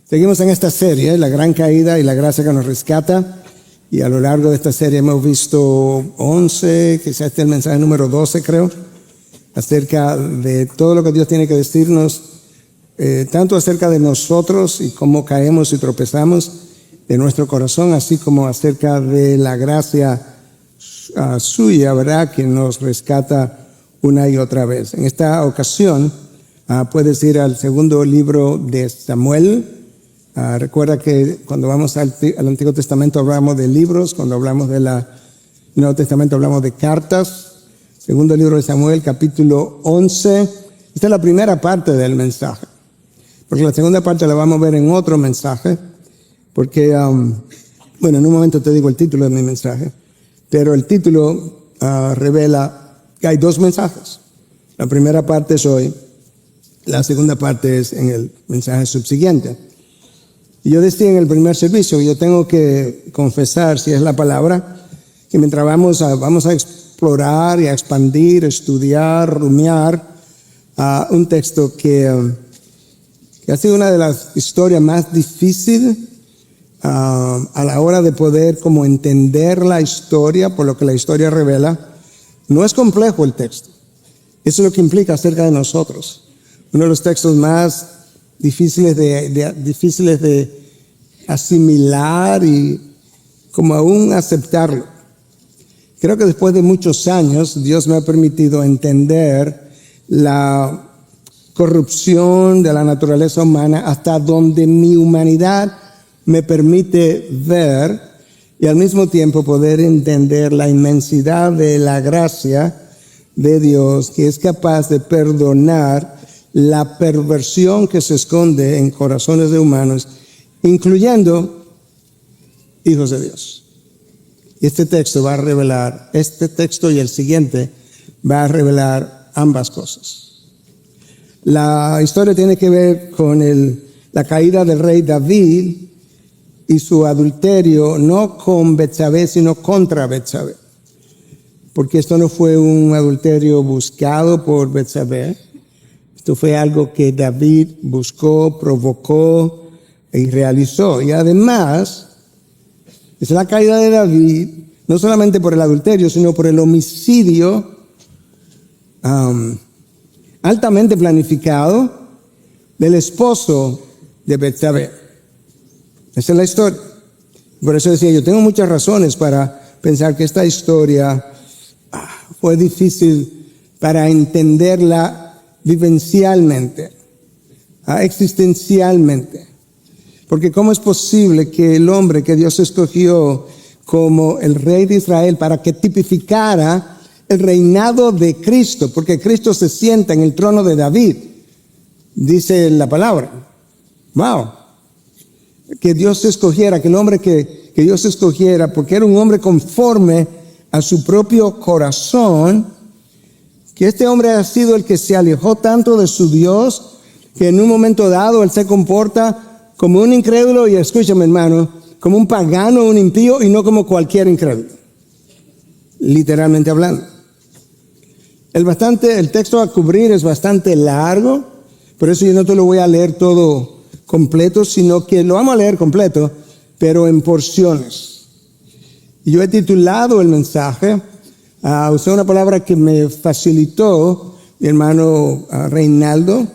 Seguimos en esta serie, La Gran Caída y la Gracia que nos rescata. Y a lo largo de esta serie hemos visto 11, quizás este es el mensaje número 12, creo, acerca de todo lo que Dios tiene que decirnos, tanto acerca de nosotros y cómo caemos y tropezamos de nuestro corazón, así como acerca de la gracia suya, ¿verdad?, que nos rescata una y otra vez. En esta ocasión, puedes ir al segundo libro de Samuel. Recuerda que cuando vamos al Antiguo Testamento hablamos de libros, cuando hablamos del Nuevo Testamento hablamos de cartas. Segundo libro de Samuel, capítulo 11. Esta es la primera parte del mensaje, porque la segunda parte la vamos a ver en otro mensaje, porque, bueno, en un momento te digo el título de mi mensaje, pero el título revela que hay dos mensajes. La primera parte es hoy, la segunda parte es en el mensaje subsiguiente. Y yo decía en el primer servicio, yo tengo que confesar, si es la palabra, que mientras vamos a explorar y a expandir, estudiar, rumiar un texto que ha sido una de las historias más difíciles a la hora de poder como entender la historia, por lo que la historia revela. No es complejo el texto. Eso es lo que implica acerca de nosotros. Uno de los textos más difíciles de asimilar y como aún aceptarlo. Creo que después de muchos años Dios me ha permitido entender la corrupción de la naturaleza humana hasta donde mi humanidad me permite ver, y al mismo tiempo poder entender la inmensidad de la gracia de Dios, que es capaz de perdonar la perversión que se esconde en corazones de humanos, incluyendo hijos de Dios. Y este texto va a revelar, este texto y el siguiente va a revelar ambas cosas. La historia tiene que ver con la caída del rey David y su adulterio, no con Betsabé, sino contra Betsabé. Porque esto no fue un adulterio buscado por Betsabé. Esto fue algo que David buscó, provocó y realizó. Y además, es la caída de David, no solamente por el adulterio, sino por el homicidio altamente planificado del esposo de Betsabé. Esa es la historia. Por eso decía, yo tengo muchas razones para pensar que esta historia fue difícil para entenderla vivencialmente, existencialmente. Porque ¿cómo es posible que el hombre que Dios escogió como el rey de Israel para que tipificara el reinado de Cristo, porque Cristo se sienta en el trono de David, dice la palabra, wow, que Dios escogiera, que el hombre que Dios escogiera, porque era un hombre conforme a su propio corazón, que este hombre ha sido el que se alejó tanto de su Dios, que en un momento dado él se comporta como un incrédulo, y escúchame hermano, como un pagano, un impío, y no como cualquier incrédulo, literalmente hablando. El texto a cubrir es bastante largo, por eso yo no te lo voy a leer todo completo, sino que lo vamos a leer completo, pero en porciones. Y yo he titulado el mensaje, usé una palabra que me facilitó mi hermano Reinaldo,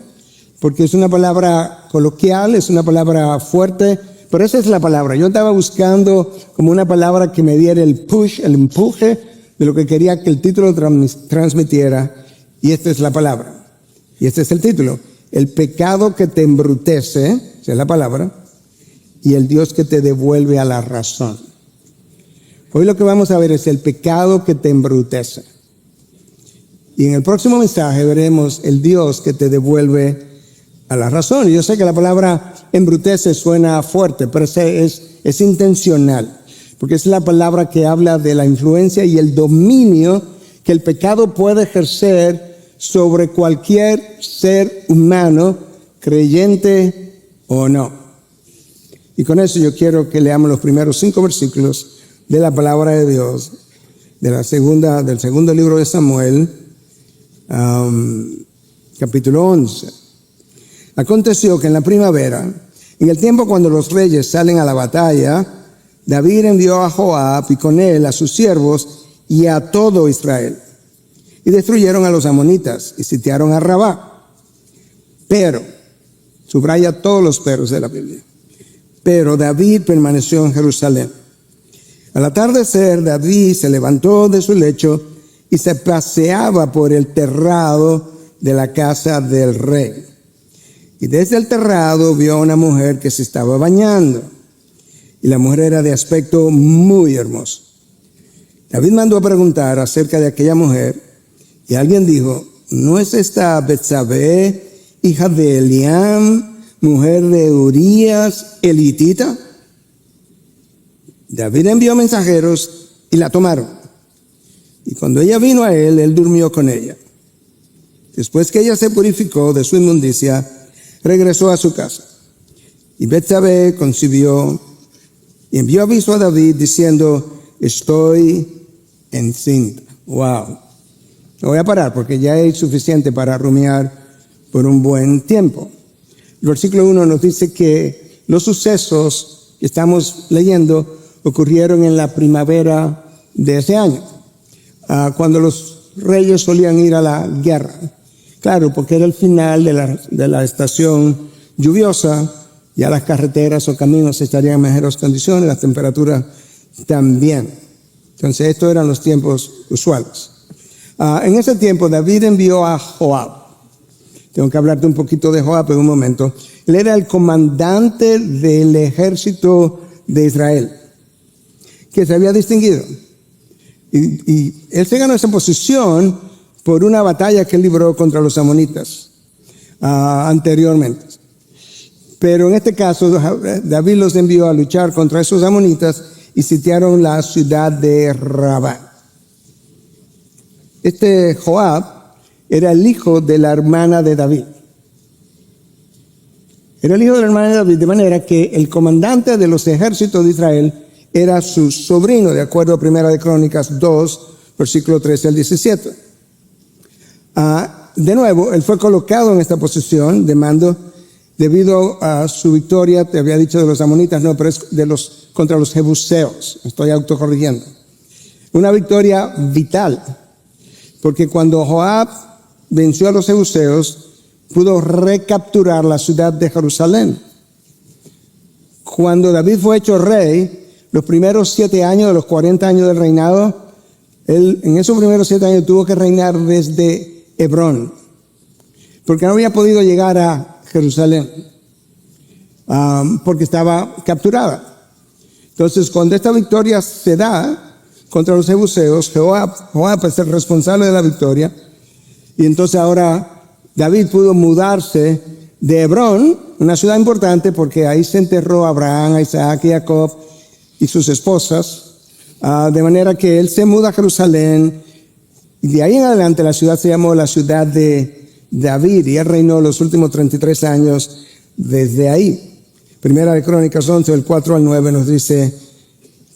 porque es una palabra coloquial, es una palabra fuerte, pero esa es la palabra. Yo estaba buscando como una palabra que me diera el push, el empuje de lo que quería que el título transmitiera, y esta es la palabra. Y este es el título: el pecado que te embrutece, esa es la palabra, y el Dios que te devuelve a la razón. Hoy lo que vamos a ver es el pecado que te embrutece. Y en el próximo mensaje veremos el Dios que te devuelve a la razón. Y yo sé que la palabra embrutece suena fuerte, pero es intencional, porque es la palabra que habla de la influencia y el dominio que el pecado puede ejercer sobre cualquier ser humano, creyente o no. Y con eso yo quiero que leamos los primeros 5 versículos de la palabra de Dios, del segundo libro de Samuel, capítulo 11. Aconteció que en la primavera, En el tiempo cuando los reyes salen a la batalla, David envió a Joab y con él a sus siervos y a todo Israel. Y destruyeron a los amonitas y sitiaron a Rabá. Pero, subraya todos los peros de la Biblia. Pero David permaneció en Jerusalén. Al atardecer, David se levantó de su lecho y se paseaba por el terrado de la casa del rey. Y desde el terrado vio a una mujer que se estaba bañando. Y la mujer era de aspecto muy hermoso. David mandó a preguntar acerca de aquella mujer. Y alguien dijo, ¿no es esta Betsabé, hija de Eliam, mujer de Urías, elitita? David envió mensajeros y la tomaron. Y cuando ella vino a él, él durmió con ella. Después que ella se purificó de su inmundicia, regresó a su casa. Y Betsabé concibió y envió aviso a David diciendo, estoy encinta. Wow. Me voy a parar porque ya es suficiente para rumiar por un buen tiempo. El versículo 1 nos dice que los sucesos que estamos leyendo ocurrieron en la primavera de ese año, cuando los reyes solían ir a la guerra. Claro, porque era el final de la estación lluviosa, ya las carreteras o caminos estarían en mejores condiciones, las temperaturas también. Entonces, estos eran los tiempos usuales. En ese tiempo, David envió a Joab. Tengo que hablarte un poquito de Joab en un momento. Él era el comandante del ejército de Israel, que se había distinguido. Y él se ganó esa posición por una batalla que él libró contra los amonitas anteriormente. Pero en este caso, David los envió a luchar contra esos amonitas y sitiaron la ciudad de Rabá. Este Joab era el hijo de la hermana de David. Era el hijo de la hermana de David, de manera que el comandante de los ejércitos de Israel era su sobrino, de acuerdo a 1 Crónicas 2, versículo 13 al 17. De nuevo, él fue colocado en esta posición de mando debido a su victoria, te había dicho de los amonitas, no, pero es contra los jebuseos, estoy autocorrigiendo. Una victoria vital, porque cuando Joab venció a los jebuseos, pudo recapturar la ciudad de Jerusalén. Cuando David fue hecho rey, los primeros 7 años de los 40 años del reinado, él en esos primeros 7 años tuvo que reinar desde Hebrón, porque no había podido llegar a Jerusalén, porque estaba capturada. Entonces, cuando esta victoria se da contra los jebuseos, Joab es el responsable de la victoria, y entonces ahora David pudo mudarse de Hebrón, una ciudad importante, porque ahí se enterró a Abraham, a Isaac y a Jacob y sus esposas, de manera que él se muda a Jerusalén, y de ahí en adelante la ciudad se llamó la ciudad de David, y él reinó los últimos 33 años desde ahí. Primera de Crónicas 11, del 4 al 9 nos dice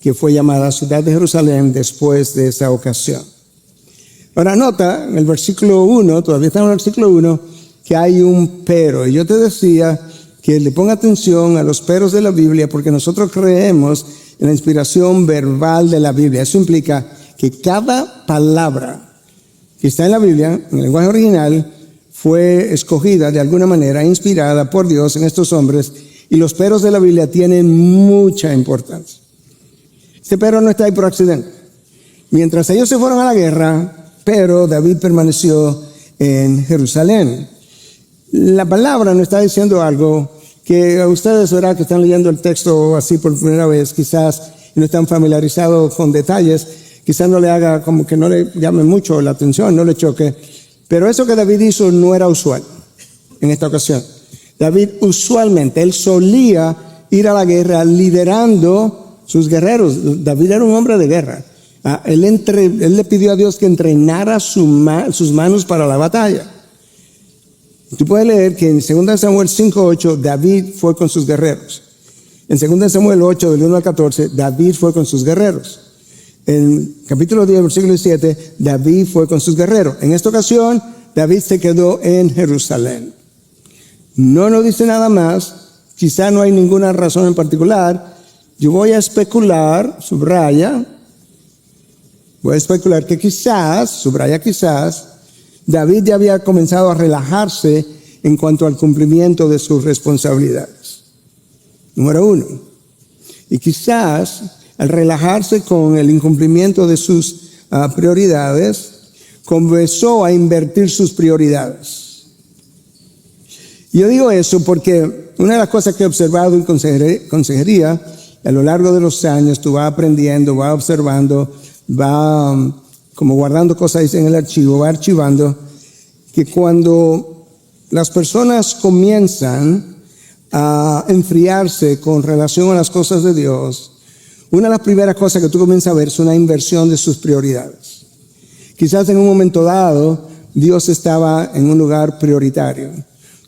que fue llamada ciudad de Jerusalén después de esa ocasión. Ahora nota, en el versículo 1, todavía estamos en el versículo 1, que hay un pero. Y yo te decía que le ponga atención a los peros de la Biblia, porque nosotros creemos en la inspiración verbal de la Biblia. Eso implica que cada palabra que está en la Biblia, en el lenguaje original, fue escogida de alguna manera, inspirada por Dios en estos hombres, y los peros de la Biblia tienen mucha importancia. Este pero no está ahí por accidente. Mientras ellos se fueron a la guerra, pero David permaneció en Jerusalén. La palabra no está diciendo algo que a ustedes, ¿verdad?, que están leyendo el texto así por primera vez, quizás no están familiarizados con detalles, quizás no le haga como que no le llame mucho la atención, no le choque. Pero eso que David hizo no era usual en esta ocasión. David usualmente, él solía ir a la guerra liderando sus guerreros. David era un hombre de guerra. Él le pidió a Dios que entrenara sus manos para la batalla. Tú puedes leer que en 2 Samuel 5:8 David fue con sus guerreros. En 2 Samuel 8, del 1 al 14, David fue con sus guerreros. En capítulo 10, versículo 7, David fue con sus guerreros. En esta ocasión, David se quedó en Jerusalén. No nos dice nada más, quizá no hay ninguna razón en particular. Yo voy a especular, subraya, voy a especular que quizás, subraya quizás, David ya había comenzado a relajarse en cuanto al cumplimiento de sus responsabilidades. Número 1. Y quizás al relajarse con el incumplimiento de sus prioridades, comenzó a invertir sus prioridades. Yo digo eso porque una de las cosas que he observado en consejería, a lo largo de los años, tú vas aprendiendo, vas observando, vas como guardando cosas en el archivo, vas archivando, que cuando las personas comienzan a enfriarse con relación a las cosas de Dios, una de las primeras cosas que tú comienzas a ver es una inversión de sus prioridades. Quizás en un momento dado, Dios estaba en un lugar prioritario.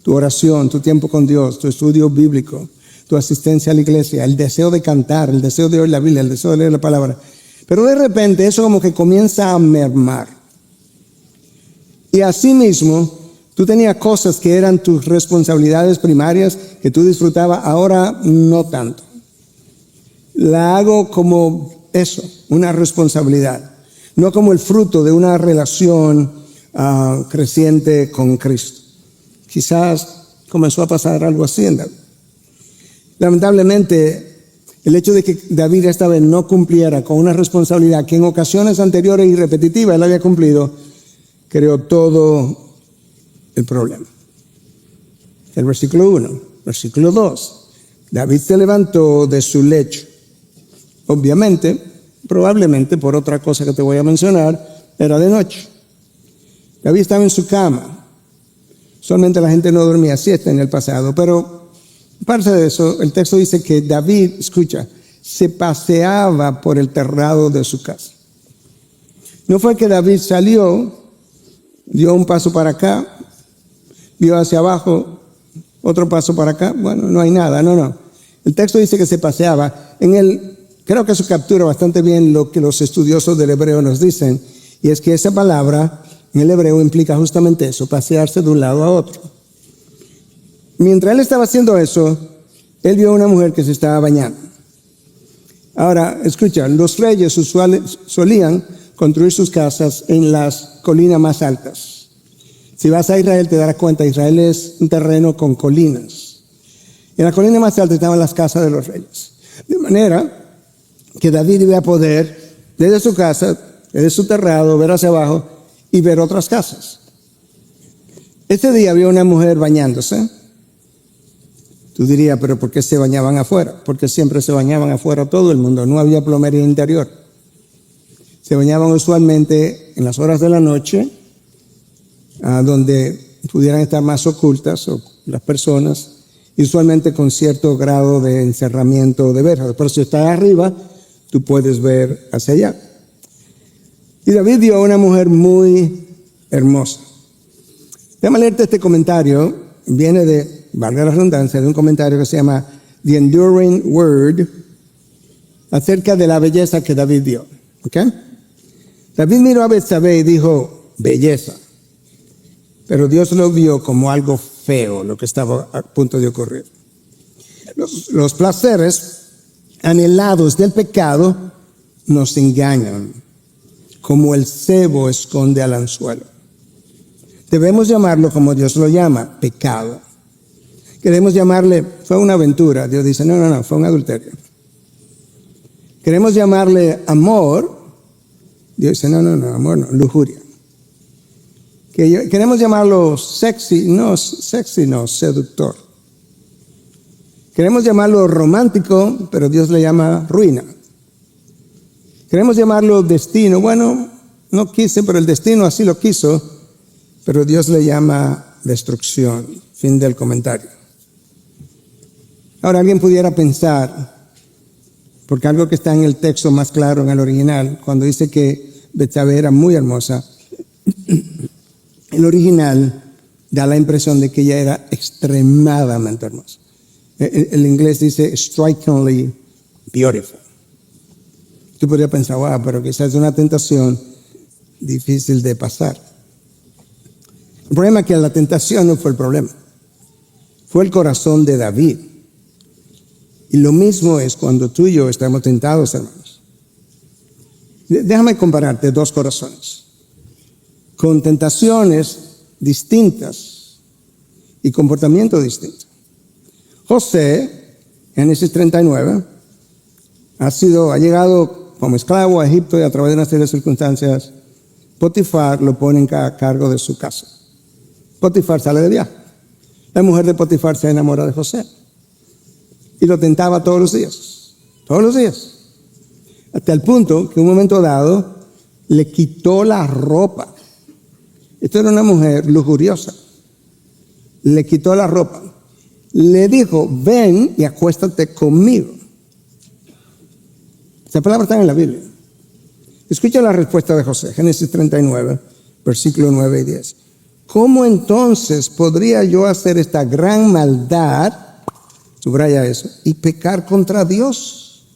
Tu oración, tu tiempo con Dios, tu estudio bíblico, tu asistencia a la iglesia, el deseo de cantar, el deseo de oír la Biblia, el deseo de leer la palabra. Pero de repente eso como que comienza a mermar. Y asimismo, tú tenías cosas que eran tus responsabilidades primarias que tú disfrutabas, ahora no tanto. La hago como eso, una responsabilidad, no como el fruto de una relación creciente con Cristo. Quizás comenzó a pasar algo así en David. Lamentablemente, el hecho de que David esta vez no cumpliera con una responsabilidad que en ocasiones anteriores y repetitivas él había cumplido, creó todo el problema. El versículo 1, versículo 2. David se levantó de su lecho. Obviamente, probablemente por otra cosa que te voy a mencionar, era de noche. David estaba en su cama. Usualmente la gente no dormía siesta en el pasado, pero aparte de eso, el texto dice que David, escucha, se paseaba por el terrado de su casa. No fue que David salió, dio un paso para acá, vio hacia abajo, otro paso para acá, bueno, no hay nada, no. El texto dice que se paseaba. Creo que eso captura bastante bien lo que los estudiosos del hebreo nos dicen, y es que esa palabra en el hebreo implica justamente eso, pasearse de un lado a otro. Mientras él estaba haciendo eso, él vio a una mujer que se estaba bañando. Ahora, escucha, los reyes solían construir sus casas en las colinas más altas. Si vas a Israel te darás cuenta, Israel es un terreno con colinas. En la colina más alta estaban las casas de los reyes. De manera que David iba a poder, desde su casa, desde su terrado, ver hacia abajo y ver otras casas. Este día había una mujer bañándose. Tú dirías, pero ¿por qué se bañaban afuera? Porque siempre se bañaban afuera todo el mundo, no había plomería interior. Se bañaban usualmente en las horas de la noche, donde pudieran estar más ocultas las personas, usualmente con cierto grado de encerramiento de verjas. Pero si estás arriba, tú puedes ver hacia allá. Y David vio a una mujer muy hermosa. Déjame leerte este comentario. Viene de, valga la redundancia, de un comentario que se llama The Enduring Word, acerca de la belleza que David vio. ¿Okay? David miró a Betsabé y dijo, belleza. Pero Dios lo vio como algo feo, lo que estaba a punto de ocurrir. Los placeres anhelados del pecado nos engañan, como el cebo esconde al anzuelo. Debemos llamarlo como Dios lo llama, pecado. Queremos llamarle, fue una aventura. Dios dice, no, fue un adulterio. Queremos llamarle amor. Dios dice, no, amor no, lujuria. Queremos llamarlo sexy, no, seductor. Queremos llamarlo romántico, pero Dios le llama ruina. Queremos llamarlo destino. Bueno, no quise, pero el destino así lo quiso, pero Dios le llama destrucción. Fin del comentario. Ahora alguien pudiera pensar, porque algo que está en el texto más claro en el original, cuando dice que Betsabé era muy hermosa, el original da la impresión de que ella era extremadamente hermosa. El inglés dice strikingly beautiful. Tú podrías pensar, wow, pero quizás es una tentación difícil de pasar. El problema es que la tentación no fue el problema. Fue el corazón de David. Y lo mismo es cuando tú y yo estamos tentados, hermanos. Déjame compararte dos corazones con tentaciones distintas y comportamiento distinto. José, Génesis 39, ha llegado como esclavo a Egipto y a través de una serie de circunstancias, Potifar lo pone a cargo de su casa. Potifar sale de viaje. La mujer de Potifar se enamora de José y lo tentaba todos los días, hasta el punto que en un momento dado le quitó la ropa. Esto era una mujer lujuriosa. Le quitó la ropa. Le dijo, ven y acuéstate conmigo. Esa palabra está en la Biblia. Escucha la respuesta de José, Génesis 39, versículos 9 y 10. ¿Cómo entonces podría yo hacer esta gran maldad, subraya eso, y pecar contra Dios?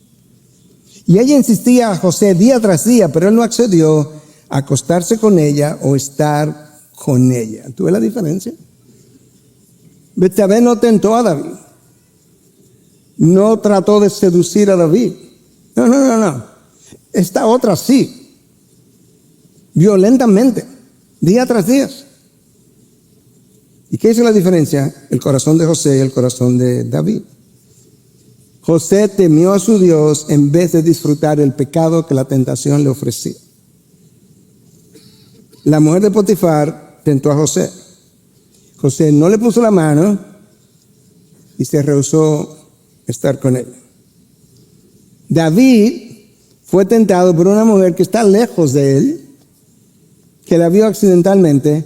Y ella insistía a José día tras día, pero él no accedió a acostarse con ella o estar con ella. ¿Tú ves la diferencia? Betsabé no tentó a David. No trató de seducir a David. No. Esta otra sí. Violentamente. Día tras día. ¿Y qué hizo la diferencia? El corazón de José y el corazón de David. José temió a su Dios en vez de disfrutar el pecado que la tentación le ofrecía. La mujer de Potifar tentó a José. José no le puso la mano y se rehusó estar con ella. David fue tentado por una mujer que está lejos de él, que la vio accidentalmente,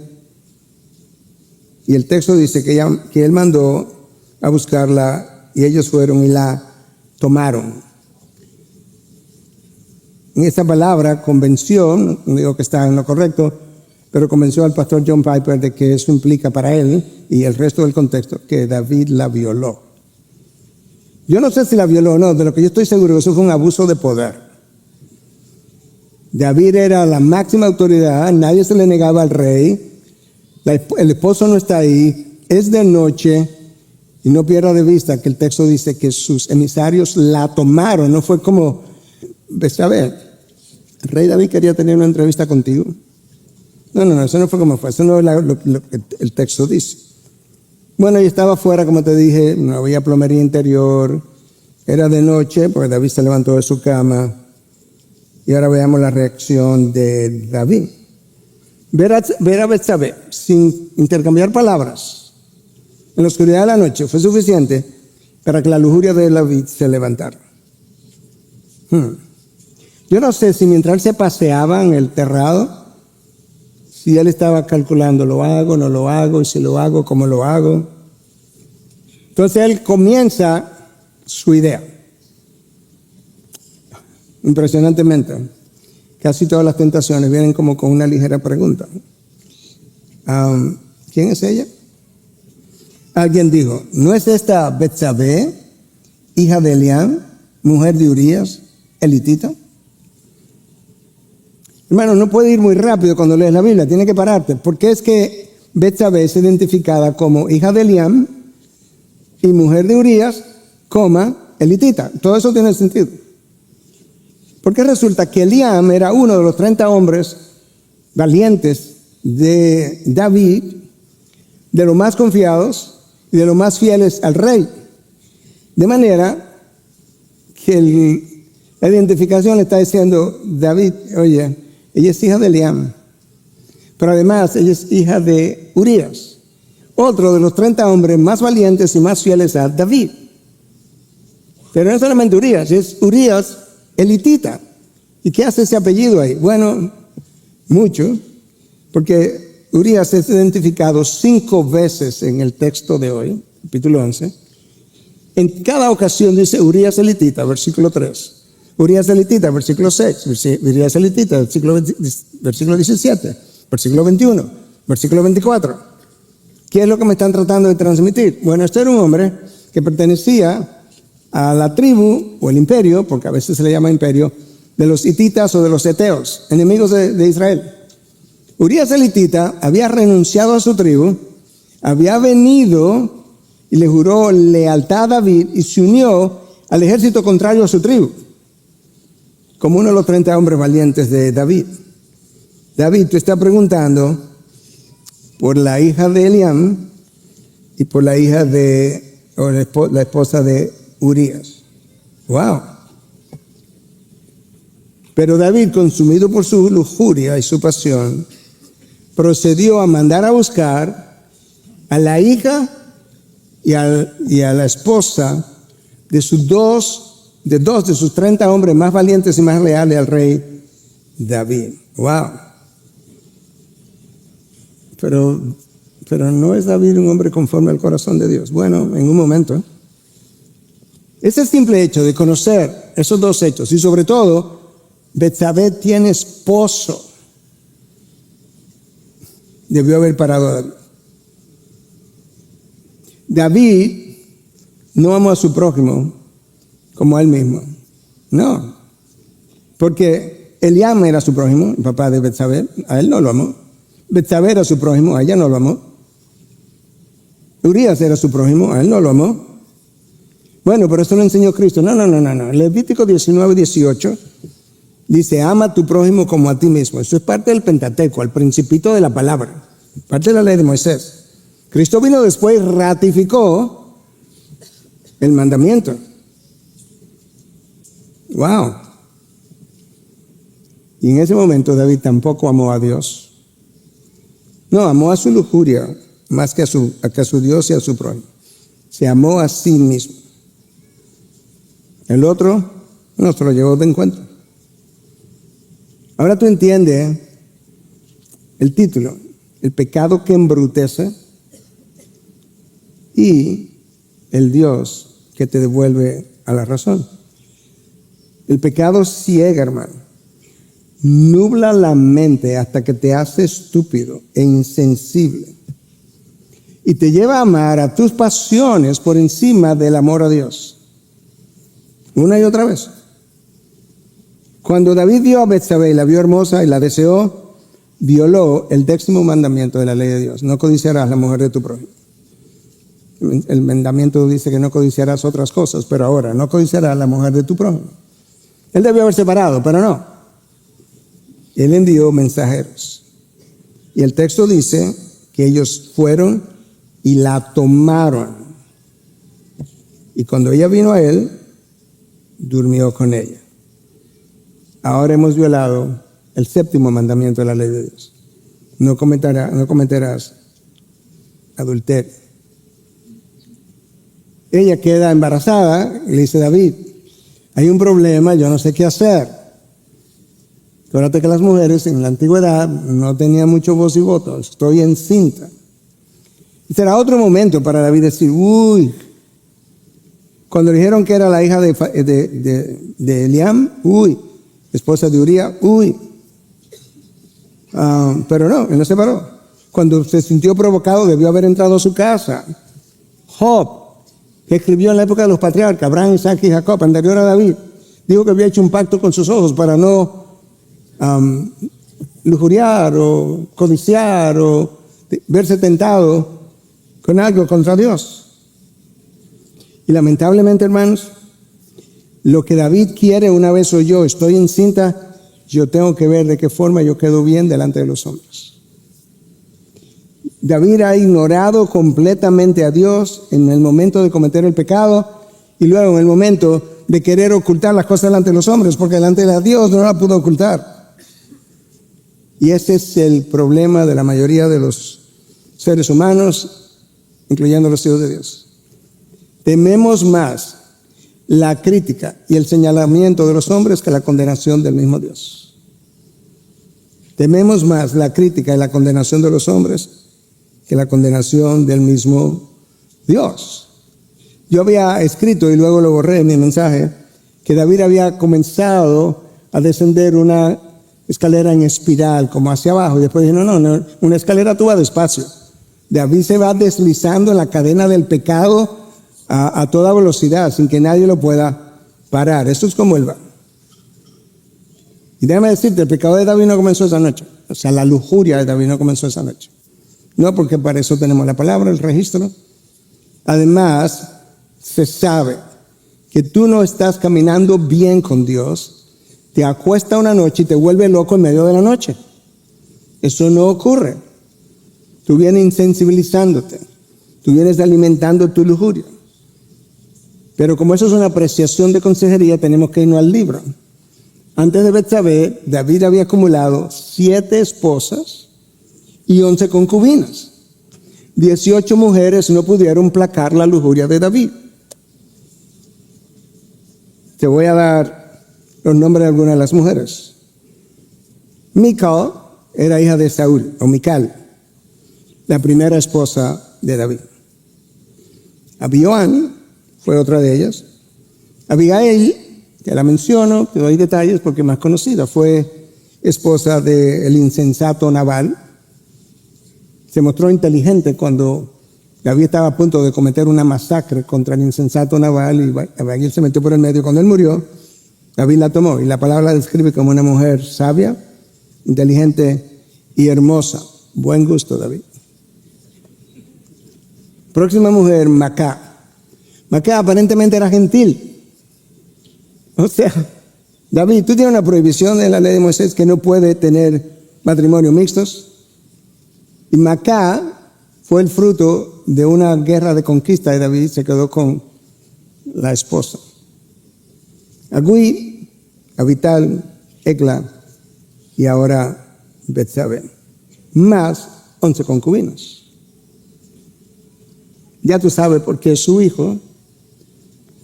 y el texto dice que él mandó a buscarla y ellos fueron y la tomaron. En esta palabra, convenció, no digo que está en lo correcto, pero convenció al pastor John Piper de que eso implica para él y el resto del contexto que David la violó. Yo no sé si la violó o no, de lo que yo estoy seguro que eso fue un abuso de poder. David era la máxima autoridad, nadie se le negaba al rey, el esposo no está ahí, es de noche y no pierda de vista que el texto dice que sus emisarios la tomaron, no fue como, a ver, el rey David quería tener una entrevista contigo. No, eso no fue como fue, eso no es lo que el texto dice. Bueno, y estaba afuera, como te dije, no había plomería interior, era de noche, porque David se levantó de su cama, y ahora veamos la reacción de David. Ver a Betsabé sin intercambiar palabras en la oscuridad de la noche fue suficiente para que la lujuria de David se levantara. Yo no sé si mientras él se paseaba en el terrado, si él estaba calculando, ¿lo hago, no lo hago? Y si lo hago, ¿cómo lo hago? Entonces él comienza su idea. Impresionantemente, casi todas las tentaciones vienen como con una ligera pregunta. ¿Quién es ella? Alguien dijo, ¿no es esta Betsabé, hija de Eliam, mujer de Urías, elitita? Hermano, no puede ir muy rápido cuando lees la Biblia, tiene que pararte, porque es que Betsabé es identificada como hija de Eliam y mujer de Urías, elitita. Todo eso tiene sentido. Porque resulta que Eliam era uno de los 30 hombres valientes de David, de los más confiados y de los más fieles al rey. De manera que la identificación le está diciendo, David, oye, ella es hija de Eliam, pero además ella es hija de Urías, otro de los 30 hombres más valientes y más fieles a David. Pero no solamente Urías, es Urías elitita. ¿Y qué hace ese apellido ahí? Bueno, mucho, porque Urías es identificado 5 veces en el texto de hoy, capítulo 11. En cada ocasión dice Urías elitita, versículo 3. Urías elitita, versículo 6, Urías elitita, versículo 17, versículo 21, versículo 24. ¿Qué es lo que me están tratando de transmitir? Bueno, este era un hombre que pertenecía a la tribu o el imperio, porque a veces se le llama imperio, de los hititas o de los heteos, enemigos de Israel. Urías elitita había renunciado a su tribu, había venido y le juró lealtad a David y se unió al ejército contrario a su tribu, como uno de los 30 hombres valientes de David. David, tú estás preguntando por la hija de Eliam y por la hija la esposa de Urías. ¡Wow! Pero David, consumido por su lujuria y su pasión, procedió a mandar a buscar a la hija y a la esposa de dos de sus 30 hombres más valientes y más leales al rey David. ¡Wow! Pero no es David un hombre conforme al corazón de Dios. Bueno, en un momento. Ese simple hecho de conocer esos dos hechos, y sobre todo, Betsabé tiene esposo, debió haber parado a David. David no amó a su prójimo como a él mismo. No. Porque Eliam era su prójimo, el papá de Betsabé, a él no lo amó. Betsabé era su prójimo, a ella no lo amó. Urías era su prójimo, a él no lo amó. Bueno, pero esto lo enseñó Cristo. No. Levítico 19:18 dice, ama a tu prójimo como a ti mismo. Eso es parte del Pentateuco, el principito de la palabra, parte de la ley de Moisés. Cristo vino después y ratificó el mandamiento. Wow. Y en ese momento David tampoco amó a Dios. No, amó a su lujuria más que a su Dios y a su prójimo. Se amó a sí mismo. El otro no se lo llevó de encuentro. Ahora tú entiendes el título, el pecado que embrutece y el Dios que te devuelve a la razón. El pecado ciega, hermano. Nubla la mente hasta que te hace estúpido e insensible y te lleva a amar a tus pasiones por encima del amor a Dios. Una y otra vez. Cuando David vio a Betsabé y la vio hermosa y la deseó, violó el 10º mandamiento de la ley de Dios. No codiciarás la mujer de tu prójimo. El mandamiento dice que no codiciarás otras cosas, pero ahora no codiciarás la mujer de tu prójimo. Él debió haber separado, pero no. Él envió mensajeros. Y el texto dice que ellos fueron y la tomaron. Y cuando ella vino a él, durmió con ella. Ahora hemos violado el 7º mandamiento de la ley de Dios. No cometerás adulterio. Ella queda embarazada y le dice, David, hay un problema, yo no sé qué hacer. Acuérdate que las mujeres en la antigüedad no tenían mucho voz y voto. Estoy encinta. Y será otro momento para David decir, uy, cuando le dijeron que era la hija de Eliam, uy, esposa de Urías, uy. Pero no, él no se paró. Cuando se sintió provocado, debió haber entrado a su casa. Job, que escribió en la época de los patriarcas, Abraham, Isaac y Jacob, anterior a David, dijo que había hecho un pacto con sus ojos para no lujuriar o codiciar o verse tentado con algo contra Dios. Y lamentablemente, hermanos, lo que David quiere una vez oyó, estoy encinta, yo tengo que ver de qué forma yo quedo bien delante de los hombres. David ha ignorado completamente a Dios en el momento de cometer el pecado y luego en el momento de querer ocultar las cosas delante de los hombres, porque delante de Dios no la pudo ocultar. Y ese es el problema de la mayoría de los seres humanos, incluyendo los hijos de Dios. Tememos más la crítica y el señalamiento de los hombres que la condenación del mismo Dios. Tememos más la crítica y la condenación de los hombres que la condenación del mismo Dios. Yo había escrito, y luego lo borré en mi mensaje, que David había comenzado a descender una escalera en espiral, como hacia abajo, y después dije, no, una escalera tú vas despacio. David se va deslizando en la cadena del pecado a toda velocidad, sin que nadie lo pueda parar. Esto es como él va. Y déjame decirte, el pecado de David no comenzó esa noche. O sea, la lujuria de David no comenzó esa noche. No, porque para eso tenemos la palabra, el registro. Además, se sabe que tú no estás caminando bien con Dios, te acuesta una noche y te vuelve loco en medio de la noche. Eso no ocurre. Tú vienes insensibilizándote. Tú vienes alimentando tu lujuria. Pero como eso es una apreciación de consejería, tenemos que irnos al libro. Antes de Betsabé, David había acumulado 7 esposas y 11 concubinas. 18 mujeres no pudieron placar la lujuria de David. Te voy a dar los nombres de algunas de las mujeres. Mical era hija de Saúl, o Mical, la primera esposa de David. Abioán fue otra de ellas. Abigail, que la menciono, te doy detalles porque es más conocida, fue esposa del insensato Nabal. Se mostró inteligente cuando David estaba a punto de cometer una masacre contra el insensato Nabal y Abigail se metió por el medio. Cuando él murió, David la tomó y la palabra la describe como una mujer sabia, inteligente y hermosa. Buen gusto, David. Próxima mujer, Macá. Macá aparentemente era gentil. O sea, David, tú tienes una prohibición en la ley de Moisés que no puede tener matrimonio mixtos. Y Macá fue el fruto de una guerra de conquista de David, se quedó con la esposa. Agui, Abital, Egla y ahora Betsabé, más 11 concubinos. Ya tú sabes por qué su hijo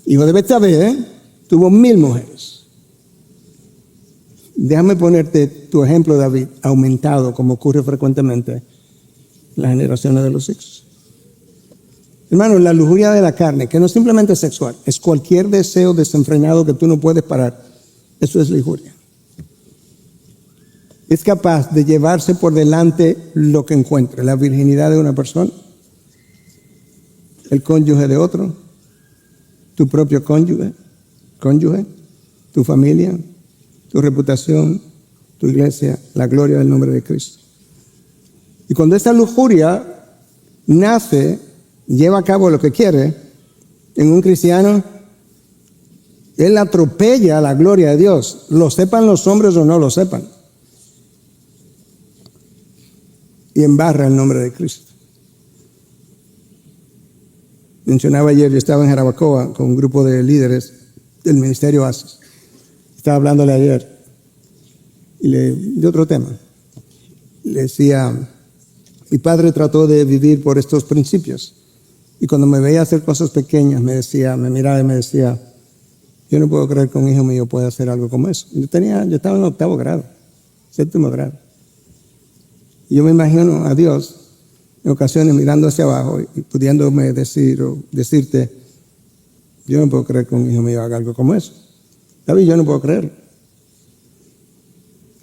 de Betsabé, tuvo 1000 mujeres. Déjame ponerte tu ejemplo, David, aumentado como ocurre frecuentemente en las generaciones de los hijos. Hermano, la lujuria de la carne, que no es simplemente sexual, es cualquier deseo desenfrenado que tú no puedes parar. Eso es lujuria. Es capaz de llevarse por delante lo que encuentre, la virginidad de una persona, el cónyuge de otro, tu propio cónyuge, tu familia, tu reputación, tu iglesia, la gloria del nombre de Cristo. Y cuando esta lujuria nace, lleva a cabo lo que quiere en un cristiano, él atropella la gloria de Dios, lo sepan los hombres o no lo sepan, y embarra el nombre de Cristo. Mencionaba ayer, yo estaba en Jarabacoa con un grupo de líderes del ministerio ASIS. Estaba hablándole ayer de otro tema. Le decía, mi padre trató de vivir por estos principios. Y cuando me veía hacer cosas pequeñas, me miraba y me decía, yo no puedo creer que un hijo mío pueda hacer algo como eso. Yo estaba en 8º grado, 7º grado. Y yo me imagino a Dios en ocasiones mirando hacia abajo y pudiéndome decirte, yo no puedo creer que un hijo mío haga algo como eso. David, yo no puedo creerlo.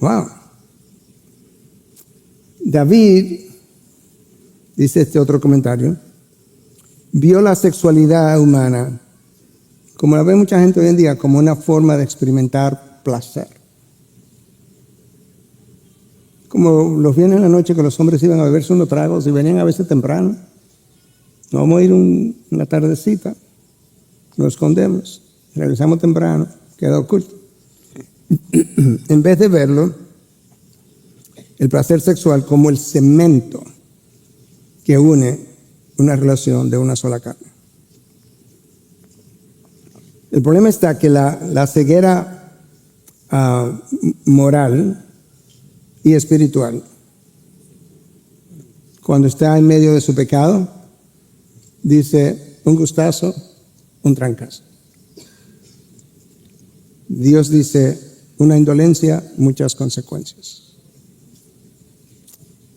Wow. David, dice este otro comentario, vio la sexualidad humana, como la ve mucha gente hoy en día, como una forma de experimentar placer. Como los viernes en la noche que los hombres iban a beberse unos tragos y venían a veces temprano. Nos vamos a ir una tardecita, nos escondemos, regresamos temprano, queda oculto. En vez de verlo, el placer sexual como el cemento que une una relación de una sola carne. El problema está que la ceguera moral y espiritual, cuando está en medio de su pecado, dice un gustazo, un trancazo. Dios dice una indolencia, muchas consecuencias.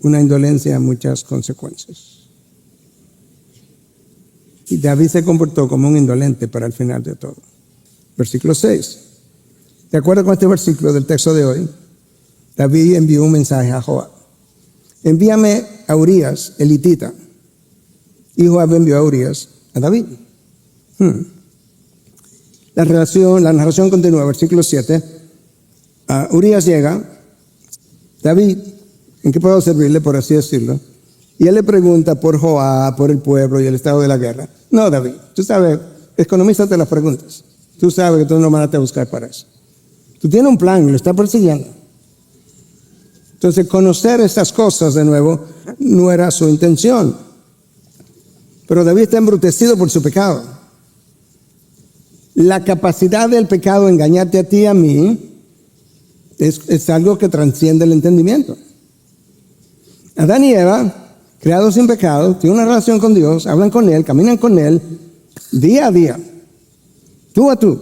Una indolencia, muchas consecuencias. Y David se comportó como un indolente para el final de todo. Versículo 6. De acuerdo con este versículo del texto de hoy, David envió un mensaje a Joab. Envíame a Urías, el hitita. Y Joab envió a Urías a David. La narración continúa, versículo 7. Urías llega. David, ¿en qué puedo servirle, por así decirlo? Y él le pregunta por Joab, por el pueblo y el estado de la guerra. No, David, tú sabes, economízate las preguntas. Tú sabes que tú no lo mandaste a buscar para eso. Tú tienes un plan y lo estás persiguiendo. Entonces, conocer estas cosas de nuevo no era su intención. Pero David está embrutecido por su pecado. La capacidad del pecado de engañarte a ti y a mí es algo que trasciende el entendimiento. Adán y Eva, creados sin pecado, tienen una relación con Dios, hablan con Él, caminan con Él, día a día, tú a tú.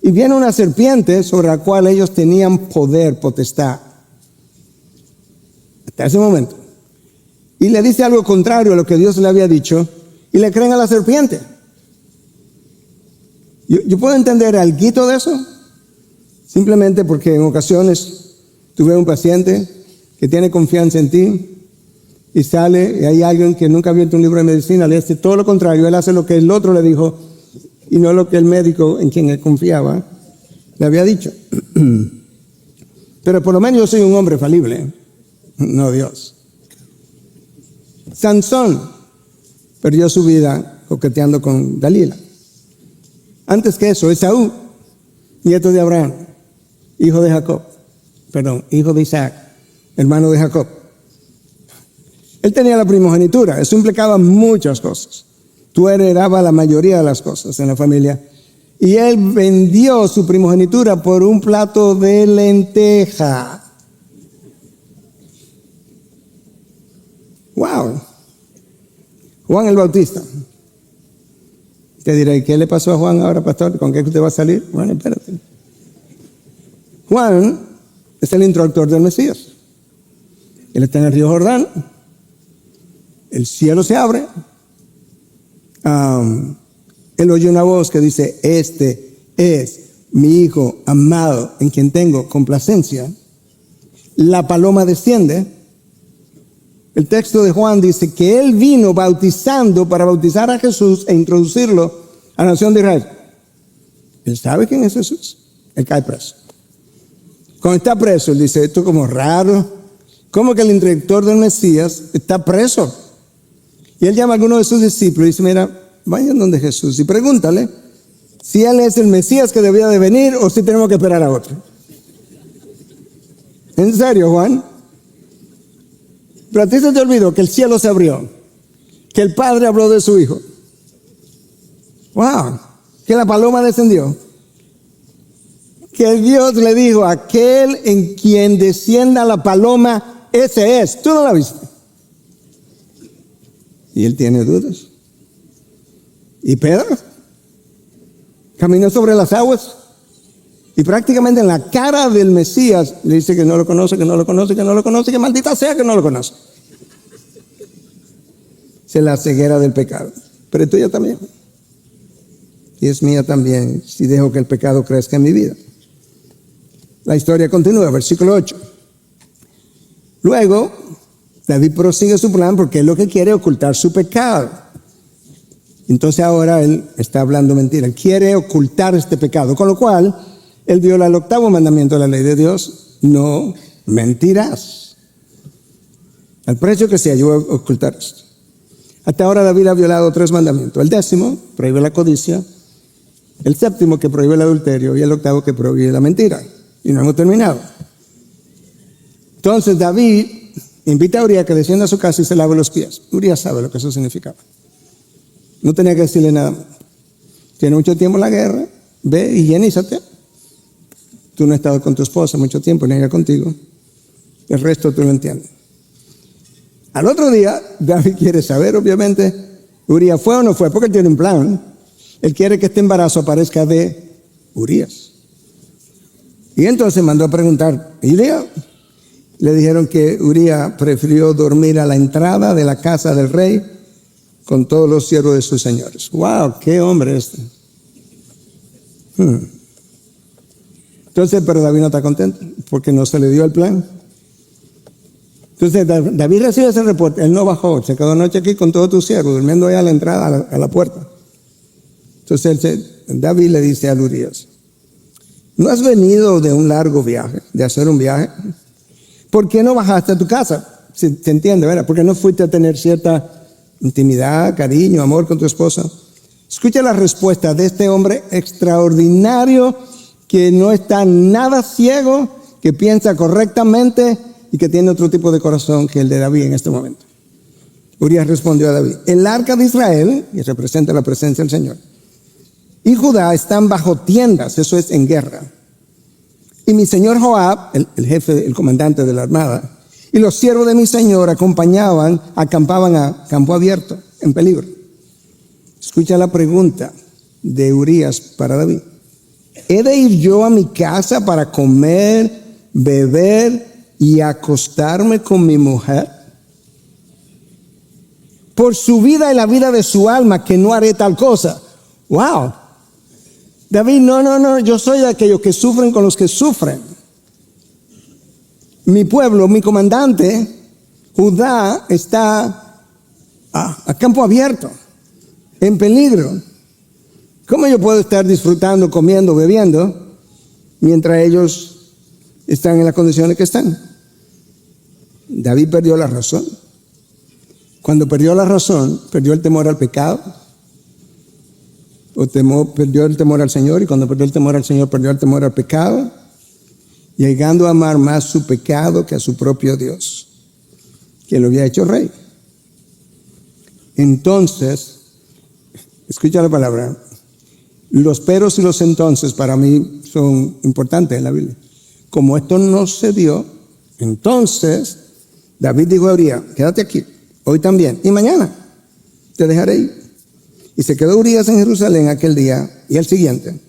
Y viene una serpiente sobre la cual ellos tenían poder, potestad. Hasta ese momento. Y le dice algo contrario a lo que Dios le había dicho, y le creen a la serpiente. Yo puedo entender algo de eso, simplemente porque en ocasiones tuve un paciente que tiene confianza en ti y sale y hay alguien que nunca ha abierto un libro de medicina, le dice todo lo contrario, él hace lo que el otro le dijo y no lo que el médico en quien él confiaba le había dicho. Pero por lo menos yo soy un hombre falible, no Dios. Sansón perdió su vida coqueteando con Dalila. Antes que eso, Esaú, nieto de Abraham, hijo de Isaac, hermano de Jacob. Él tenía la primogenitura, eso implicaba muchas cosas. Tú heredabas la mayoría de las cosas en la familia. Y él vendió su primogenitura por un plato de lenteja. ¡Wow! Juan el Bautista. Te diré, ¿qué le pasó a Juan ahora, pastor? ¿Con qué usted va a salir? Bueno, espérate. Juan es el introductor del Mesías. Él está en el río Jordán. El cielo se abre. Él oye una voz que dice, este es mi hijo amado en quien tengo complacencia. La paloma desciende. El texto de Juan dice que él vino bautizando para bautizar a Jesús e introducirlo a la nación de Israel. Él sabe quién es Jesús. Él cae preso. Cuando está preso, él dice, esto es como raro. ¿Cómo que el introductor del Mesías está preso? Y él llama a alguno de sus discípulos y dice, mira, vayan donde Jesús y pregúntale si él es el Mesías que debía de venir o si tenemos que esperar a otro. ¿En serio, Juan? Pero a ti se te olvidó que el cielo se abrió, que el Padre habló de su Hijo. ¡Wow! Que la paloma descendió. Que Dios le dijo, aquel en quien descienda la paloma, ese es. Tú no la viste. Y él tiene dudas. ¿Y Pedro? Caminó sobre las aguas y prácticamente en la cara del Mesías le dice que no lo conoce, que no lo conoce, que no lo conoce, que maldita sea que no lo conoce. Es la ceguera del pecado. Pero es tuya también. Y es mía también si dejo que el pecado crezca en mi vida. La historia continúa, versículo 8. Luego, David prosigue su plan porque él lo que quiere es ocultar su pecado. Entonces ahora él está hablando mentira. Él quiere ocultar este pecado. Con lo cual, él viola el 8º mandamiento de la ley de Dios. No mentirás. Al precio que sea, yo voy a ocultar esto. Hasta ahora David ha violado 3 mandamientos. El 10º, prohíbe la codicia. El 7º, que prohíbe el adulterio. Y el 8º, que prohíbe la mentira. Y no hemos terminado. Entonces David invita a Uría que descienda a su casa y se lave los pies. Uría sabe lo que eso significaba. No tenía que decirle nada más. Tiene mucho tiempo en la guerra. Ve, higienízate. Tú no has estado con tu esposa mucho tiempo, ni ella contigo. El resto tú lo entiendes. Al otro día, David quiere saber, obviamente, Uría fue o no fue, porque él tiene un plan. Él quiere que este embarazo aparezca de Urías. Y entonces mandó a preguntar, ¿y Uría? Le dijeron que Uría prefirió dormir a la entrada de la casa del rey con todos los siervos de sus señores. ¡Wow! ¡Qué hombre este! Entonces, pero David no está contento porque no se le dio el plan. Entonces, David recibe ese reporte. Él no bajó, se quedó anoche aquí con todos tus siervos, durmiendo ahí a la entrada, a la puerta. Entonces, David le dice a Urías, ¿no has venido de un largo viaje, de hacer un viaje? ¿Por qué no bajaste a tu casa? Se entiende, ¿verdad? ¿Por qué no fuiste a tener cierta intimidad, cariño, amor con tu esposa? Escucha la respuesta de este hombre extraordinario que no está nada ciego, que piensa correctamente y que tiene otro tipo de corazón que el de David en este momento. Urías respondió a David: el arca de Israel, que representa la presencia del Señor, y Judá están bajo tiendas, eso es en guerra. Y mi señor Joab, el jefe, el comandante de la armada, y los siervos de mi señor acampaban a campo abierto, en peligro. Escucha la pregunta de Urías para David: ¿he de ir yo a mi casa para comer, beber y acostarme con mi mujer? Por su vida y la vida de su alma, que no haré tal cosa. ¡Wow! David, no, yo soy de aquellos que sufren con los que sufren. Mi pueblo, mi comandante, Judá, está a campo abierto, en peligro. ¿Cómo yo puedo estar disfrutando, comiendo, bebiendo, mientras ellos están en las condiciones que están? David perdió la razón. Cuando perdió la razón, perdió el temor al pecado, perdió el temor al Señor, y cuando perdió el temor al Señor, perdió el temor al pecado, llegando a amar más su pecado que a su propio Dios, que lo había hecho rey. Entonces, escucha la palabra, los peros y los entonces para mí son importantes en la Biblia. Como esto no se dio, entonces David dijo a Urías: quédate aquí, hoy también, y mañana te dejaré ir. Y se quedó Urías en Jerusalén aquel día y el siguiente.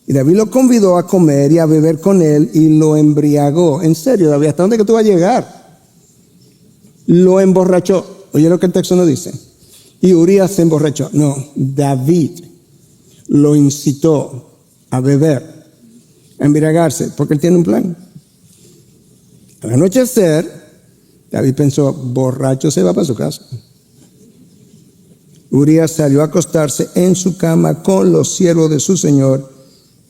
Y David lo convidó a comer y a beber con él y lo embriagó. En serio, David, ¿hasta dónde que tú vas a llegar? Lo emborrachó. Oye lo que el texto no dice. Y Urías se emborrachó. No, David lo incitó a beber, a embriagarse, porque él tiene un plan. Al anochecer, David pensó: borracho se va para su casa. Urías salió a acostarse en su cama con los siervos de su señor,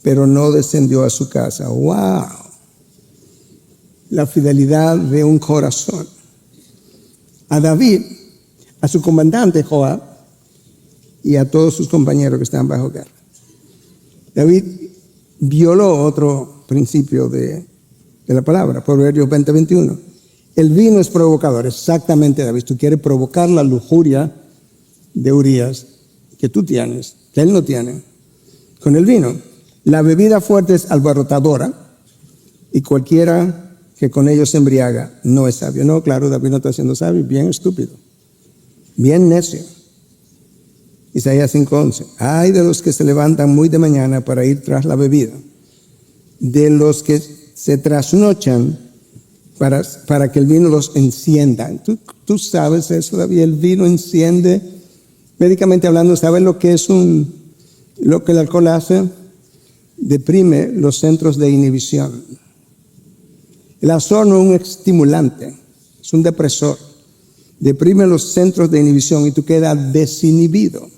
pero no descendió a su casa. ¡Wow! La fidelidad de un corazón. A David, a su comandante Joab y a todos sus compañeros que estaban bajo guerra. David violó otro principio de la palabra, Proverbios 20:21. El vino es provocador. Exactamente, David. Tú quieres provocar la lujuria de Urías que tú tienes, que él no tiene, con el vino. La bebida fuerte es alborotadora, y cualquiera que con ello se embriaga no es sabio. No, claro, David no está siendo sabio, bien estúpido, bien necio. Isaías 5:11. Ay de los que se levantan muy de mañana para ir tras la bebida, de los que se trasnochan para que el vino los encienda. Tú sabes eso, David, el vino enciende. Médicamente hablando, ¿sabes lo que es lo que el alcohol hace? Deprime los centros de inhibición. El azor no es un estimulante, es un depresor. Deprime los centros de inhibición y tú quedas desinhibido.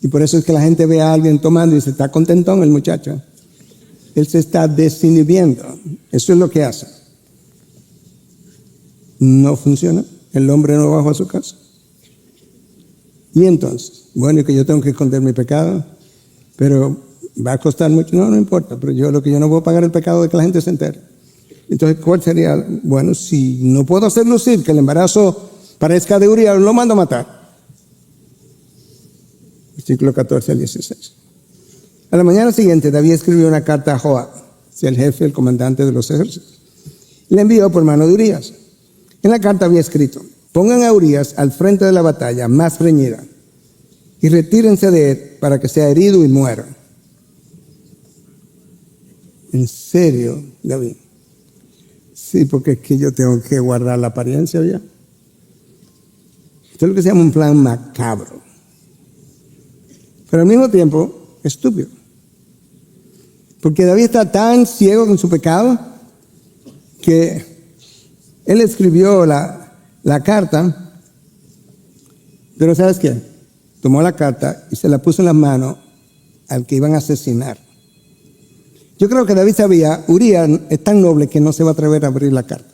Y por eso es que la gente ve a alguien tomando y dice: está contentón el muchacho. Él se está desinhibiendo. Eso es lo que hace. No funciona. El hombre no bajó a su casa. Y entonces, bueno, que yo tengo que esconder mi pecado, pero va a costar mucho. No importa, pero yo no puedo pagar el pecado de que la gente se entere. Entonces, ¿cuál sería? Bueno, si no puedo hacer lucir que el embarazo parezca de Urías, lo mando a matar. Versículo 14 al 16. A la mañana siguiente, David escribió una carta a Joab, el jefe, el comandante de los ejércitos. Le envió por mano de Urías. En la carta había escrito: pongan a Urías al frente de la batalla más reñida y retírense de él para que sea herido y muera. ¿En serio, David? Sí, porque es que yo tengo que guardar la apariencia ya. Esto es lo que se llama un plan macabro, pero al mismo tiempo estúpido. Porque David está tan ciego con su pecado que él escribió la carta, pero ¿sabes qué? Tomó la carta y se la puso en las manos al que iban a asesinar. Yo creo que David sabía: Urías es tan noble que no se va a atrever a abrir la carta.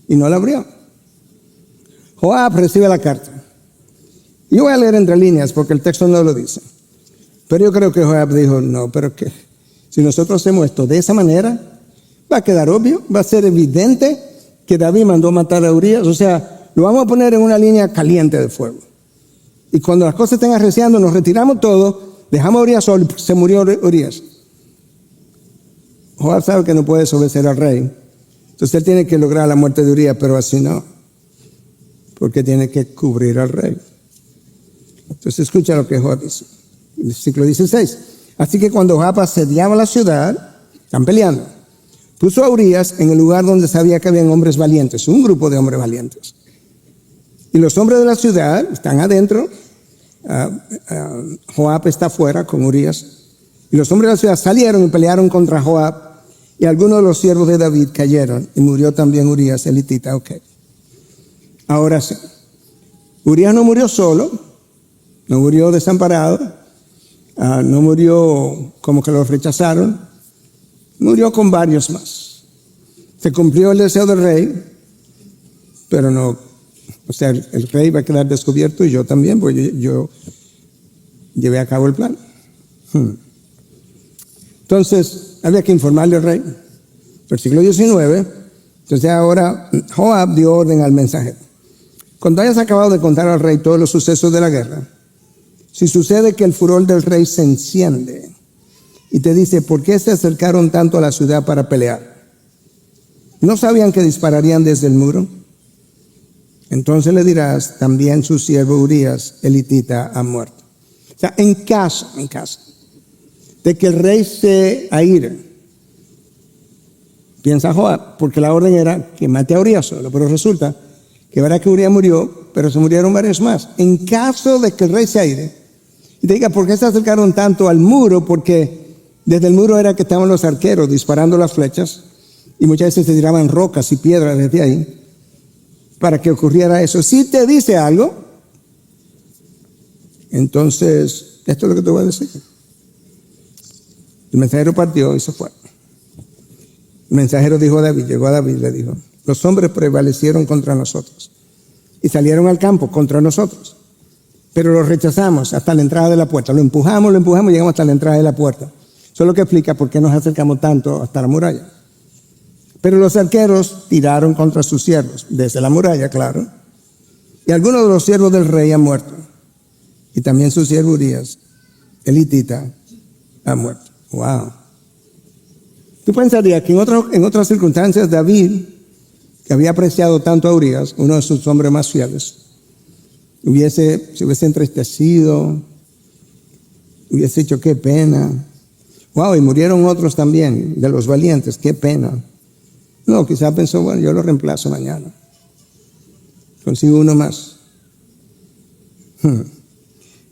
Y no la abrió. Joab recibe la carta Yo voy a leer entre líneas porque el texto no lo dice. Pero yo creo que Joab dijo, no, pero que si nosotros hacemos esto de esa manera, va a quedar obvio, va a ser evidente que David mandó matar a Urías. O sea, lo vamos a poner en una línea caliente de fuego. Y cuando las cosas estén arreciando, nos retiramos todo, dejamos a Urías solo, se murió Urías. Joab sabe que no puede desobedecer al rey. Entonces él tiene que lograr la muerte de Urías, pero así no. Porque tiene que cubrir al rey. Entonces escucha lo que Joab dice. Versículo 16. Así que cuando Joab asediaba la ciudad, están peleando, puso a Urías en el lugar donde sabía que habían hombres valientes, un grupo de hombres valientes. Y los hombres de la ciudad están adentro, Joab está afuera con Urías. Y los hombres de la ciudad salieron y pelearon contra Joab. Y algunos de los siervos de David cayeron y murió también Urías el hitita. Ok. Ahora sí. Urías no murió solo, no murió desamparado. No murió como que lo rechazaron, murió con varios más. Se cumplió el deseo del rey, pero no, o sea, el rey va a quedar descubierto y yo también, porque yo llevé a cabo el plan. Entonces, había que informarle al rey. Versículo 19, entonces ahora Joab dio orden al mensajero. Cuando hayas acabado de contar al rey todos los sucesos de la guerra, si sucede que el furor del rey se enciende y te dice, ¿por qué se acercaron tanto a la ciudad para pelear? ¿No sabían que dispararían desde el muro? Entonces le dirás, también su siervo Urías, el hitita, ha muerto. O sea, en caso de que el rey se aire, piensa Joab, porque la orden era que mate a Urías solo, pero resulta que verá que Urías murió, pero se murieron varios más. En caso de que el rey se aire y te diga, ¿por qué se acercaron tanto al muro? Porque desde el muro era que estaban los arqueros disparando las flechas y muchas veces se tiraban rocas y piedras desde ahí para que ocurriera eso. Si te dice algo, entonces esto es lo que te voy a decir. El mensajero partió y se fue. El mensajero dijo a David, llegó a David y le dijo, los hombres prevalecieron contra nosotros y salieron al campo contra nosotros, pero los rechazamos hasta la entrada de la puerta. Lo empujamos, llegamos hasta la entrada de la puerta. Eso es lo que explica por qué nos acercamos tanto hasta la muralla. Pero los arqueros tiraron contra sus siervos, desde la muralla, claro. Y algunos de los siervos del rey han muerto. Y también su siervo Urías, el hitita, ha muerto. Wow. Tú pensarías que en otras circunstancias David, que había apreciado tanto a Urías, uno de sus hombres más fieles, se hubiese entristecido, hubiese dicho qué pena. Wow, y murieron otros también, de los valientes, qué pena. No, quizás pensó, bueno, yo lo reemplazo mañana. Consigo uno más.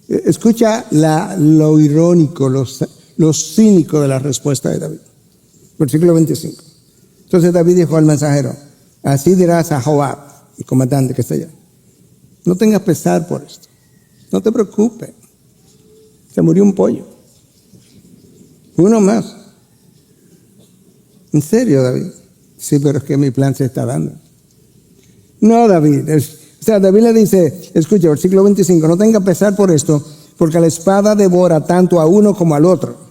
Escucha lo irónico, lo cínico de la respuesta de David. Versículo 25. Entonces David dijo al mensajero, así dirás a Joab, el comandante que está allá, no tengas pesar por esto, no te preocupes, se murió un pollo, uno más. ¿En serio, David? Sí, pero es que mi plan se está dando. No, David, David le dice, escucha, versículo 25, no tengas pesar por esto, porque la espada devora tanto a uno como al otro.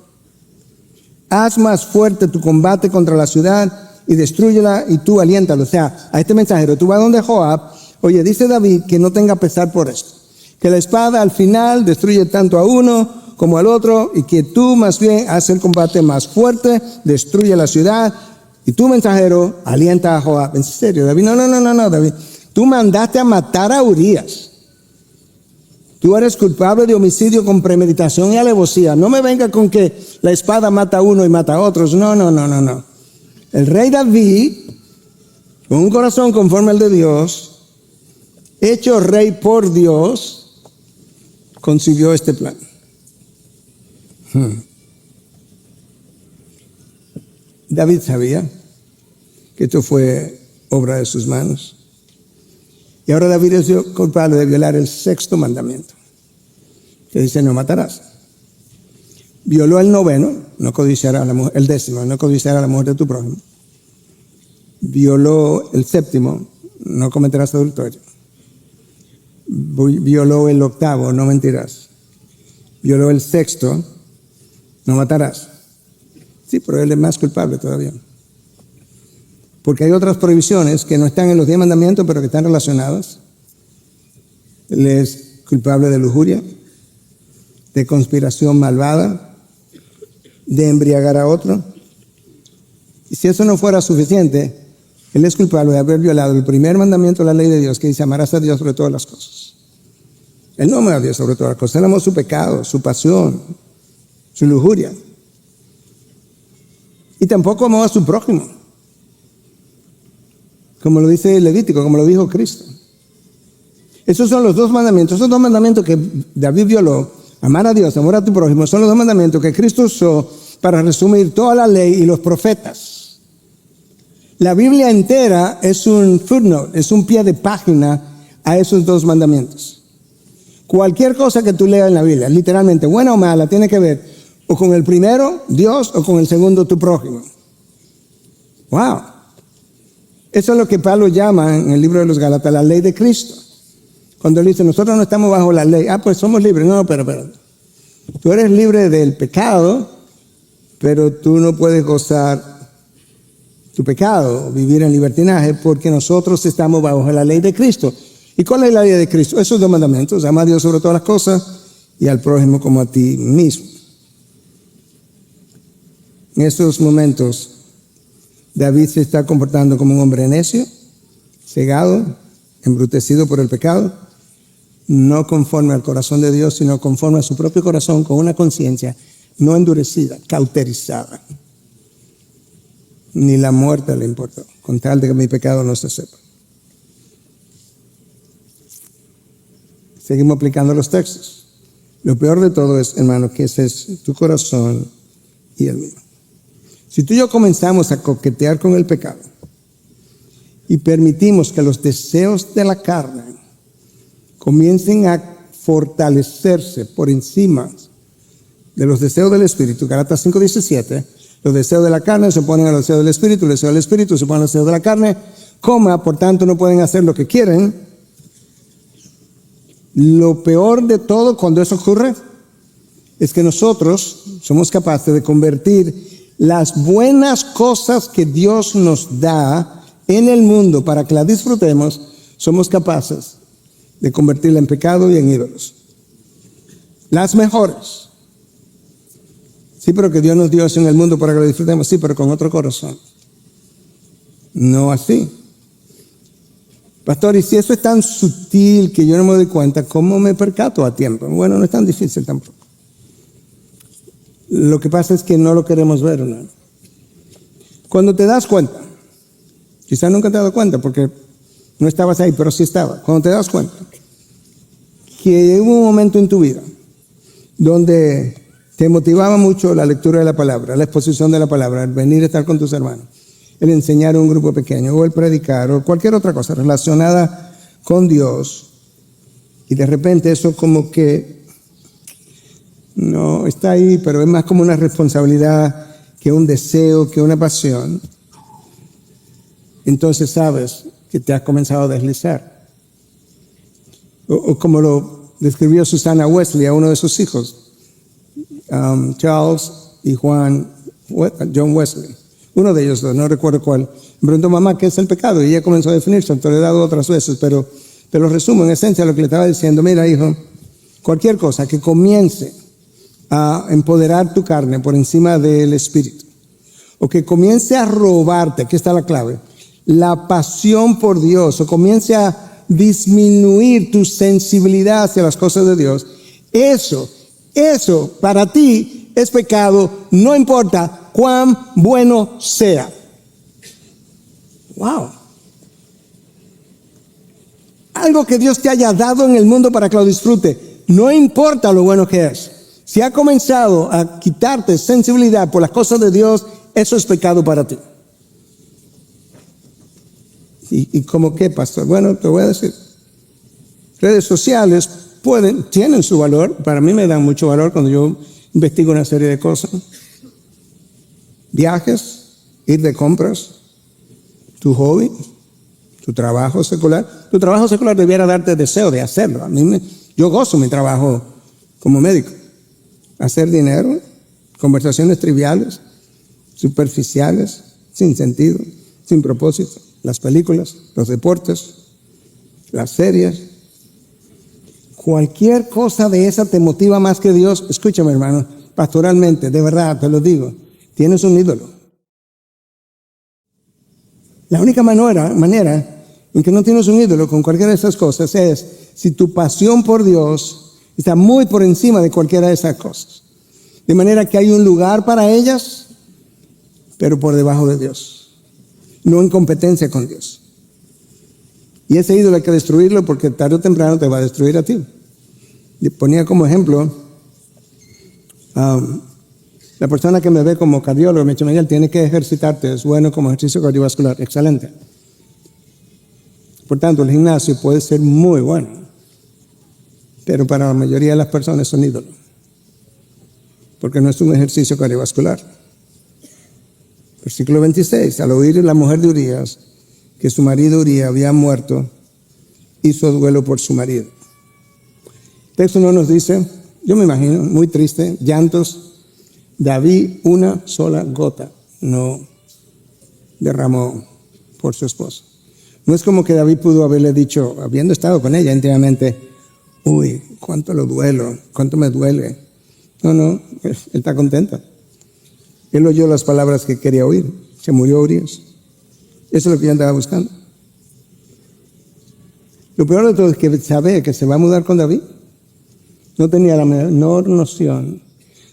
Haz más fuerte tu combate contra la ciudad y destrúyela y tú aliéntalo. O sea, a este mensajero, tú vas donde Joab, oye, dice David que no tenga pesar por esto, que la espada al final destruye tanto a uno como al otro y que tú más bien haces el combate más fuerte, destruye la ciudad y tú, mensajero, alienta a Joab. ¿En serio, David? No, David. Tú mandaste a matar a Urías. Tú eres culpable de homicidio con premeditación y alevosía. No me venga con que la espada mata a uno y mata a otros. No. El rey David, con un corazón conforme al de Dios, hecho rey por Dios, concibió este plan. David sabía que esto fue obra de sus manos. Y ahora David es culpable de violar el 6º mandamiento, que dice no matarás. Violó el 9º, no codiciarás a la mujer, el 10º, no codiciarás a la mujer de tu prójimo. Violó el 7º, no cometerás adulterio. violó el 8º, no mentirás. Violó el 6º, no matarás. Sí, pero él es más culpable todavía. Porque hay otras prohibiciones que no están en los 10 mandamientos, pero que están relacionadas. Él es culpable de lujuria, de conspiración malvada, de embriagar a otro. Y si eso no fuera suficiente, él es culpable de haber violado el primer mandamiento de la ley de Dios, que dice: amarás a Dios sobre todas las cosas. Él no ama a Dios sobre todas las cosas. Él amó su pecado, su pasión, su lujuria. Y tampoco amó a su prójimo, como lo dice Levítico, como lo dijo Cristo. Esos son los 2 mandamientos. Esos 2 mandamientos que David violó, amar a Dios, amar a tu prójimo, son los 2 mandamientos que Cristo usó para resumir toda la ley y los profetas. La Biblia entera es un footnote, es un pie de página a esos 2 mandamientos. Cualquier cosa que tú leas en la Biblia, literalmente, buena o mala, tiene que ver o con el primero, Dios, o con el segundo, tu prójimo. ¡Wow! Eso es lo que Pablo llama en el libro de los Gálatas la ley de Cristo. Cuando él dice: nosotros no estamos bajo la ley. Pues somos libres. No, pero. Tú eres libre del pecado, pero tú no puedes gozar tu pecado, vivir en libertinaje, porque nosotros estamos bajo la ley de Cristo. ¿Y cuál es la ley de Cristo? Esos 2 mandamientos: ama a Dios sobre todas las cosas y al prójimo como a ti mismo. En estos momentos, David se está comportando como un hombre necio, cegado, embrutecido por el pecado, no conforme al corazón de Dios, sino conforme a su propio corazón, con una conciencia no endurecida, cauterizada. Ni la muerte le importó, con tal de que mi pecado no se sepa. Seguimos aplicando los textos. Lo peor de todo es, hermano, que ese es tu corazón y el mío. Si tú y yo comenzamos a coquetear con el pecado y permitimos que los deseos de la carne comiencen a fortalecerse por encima de los deseos del Espíritu, Gálatas 5:17, los deseos de la carne se oponen a los deseos del Espíritu, los deseos del Espíritu se oponen a los deseos de la carne, por tanto no pueden hacer lo que quieren. Lo peor de todo cuando eso ocurre es que nosotros somos capaces de convertir las buenas cosas que Dios nos da en el mundo para que las disfrutemos, somos capaces de convertirla en pecado y en ídolos. Las mejores. Sí, pero que Dios nos dio eso en el mundo para que lo disfrutemos. Sí, pero con otro corazón. No así. Pastor, y si eso es tan sutil que yo no me doy cuenta, ¿cómo me percato a tiempo? Bueno, no es tan difícil tampoco. Lo que pasa es que no lo queremos ver, ¿no? Cuando te das cuenta, quizás nunca te has dado cuenta porque no estabas ahí, pero sí estaba. Cuando te das cuenta que hubo un momento en tu vida donde te motivaba mucho la lectura de la palabra, la exposición de la palabra, el venir a estar con tus hermanos, el enseñar a un grupo pequeño, o el predicar, o cualquier otra cosa relacionada con Dios, y de repente eso como que no está ahí, pero es más como una responsabilidad que un deseo, que una pasión. Entonces sabes que te has comenzado a deslizar. O como lo describió Susana Wesley a uno de sus hijos, Charles y John Wesley. Uno de ellos dos, no recuerdo cuál. Me preguntó: mamá, ¿qué es el pecado? Y ella comenzó a definirse, te lo he dado otras veces, pero te lo resumo en esencia lo que le estaba diciendo. Mira, hijo, cualquier cosa que comience a empoderar tu carne por encima del espíritu, o que comience a robarte, aquí está la clave, la pasión por Dios, o comience a disminuir tu sensibilidad hacia las cosas de Dios, eso para ti es pecado, no importa cuán bueno sea. Wow. Algo que Dios te haya dado en el mundo para que lo disfrute, no importa lo bueno que es. Si ha comenzado a quitarte sensibilidad por las cosas de Dios, eso es pecado para ti. ¿Y cómo qué, pastor? Bueno, te voy a decir. Redes sociales tienen su valor. Para mí me dan mucho valor cuando yo investigo una serie de cosas. Viajes, ir de compras, tu hobby, Tu trabajo secular debiera darte deseo de hacerlo. Yo gozo mi trabajo como médico. Hacer dinero, conversaciones triviales, superficiales, sin sentido, sin propósito. Las películas, los deportes, las series. Cualquier cosa de esa te motiva más que Dios. Escúchame, hermano, pastoralmente, de verdad te lo digo, tienes un ídolo. La única manera en que no tienes un ídolo con cualquiera de esas cosas es si tu pasión por Dios está muy por encima de cualquiera de esas cosas. De manera que hay un lugar para ellas, pero por debajo de Dios. No en competencia con Dios. Y ese ídolo hay que destruirlo porque tarde o temprano te va a destruir a ti. Y ponía como ejemplo, la persona que me ve como cardiólogo me dice, Miguel, tienes que ejercitarte, es bueno como ejercicio cardiovascular, excelente. Por tanto, el gimnasio puede ser muy bueno, pero para la mayoría de las personas es un ídolo, porque no es un ejercicio cardiovascular. Versículo 26, al oír la mujer de Urías que su marido Urías había muerto, hizo duelo por su marido. El texto no nos dice, yo me imagino, muy triste, llantos. David una sola gota no derramó por su esposa. No es como que David pudo haberle dicho, habiendo estado con ella íntimamente, uy, cuánto lo duelo, cuánto me duele. No, él está contento. Él oyó las palabras que quería oír. Se murió Urías. Eso es lo que yo andaba buscando. Lo peor de todo es que sabe que se va a mudar con David. No tenía la menor noción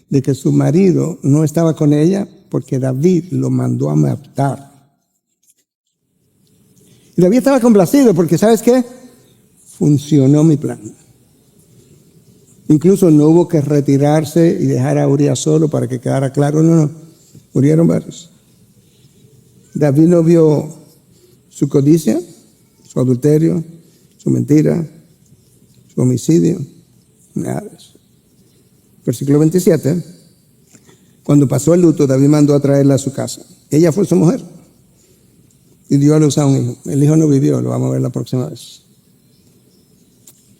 de que su marido no estaba con ella porque David lo mandó a matar. Y David estaba complacido porque, ¿sabes qué? Funcionó mi plan. Incluso no hubo que retirarse y dejar a Urías solo para que quedara claro. No. Murieron varios. David no vio su codicia, su adulterio, su mentira, su homicidio, nada de eso. Versículo 27. Cuando pasó el luto, David mandó a traerla a su casa. Ella fue su mujer y dio a luz a un hijo. El hijo no vivió, lo vamos a ver la próxima vez.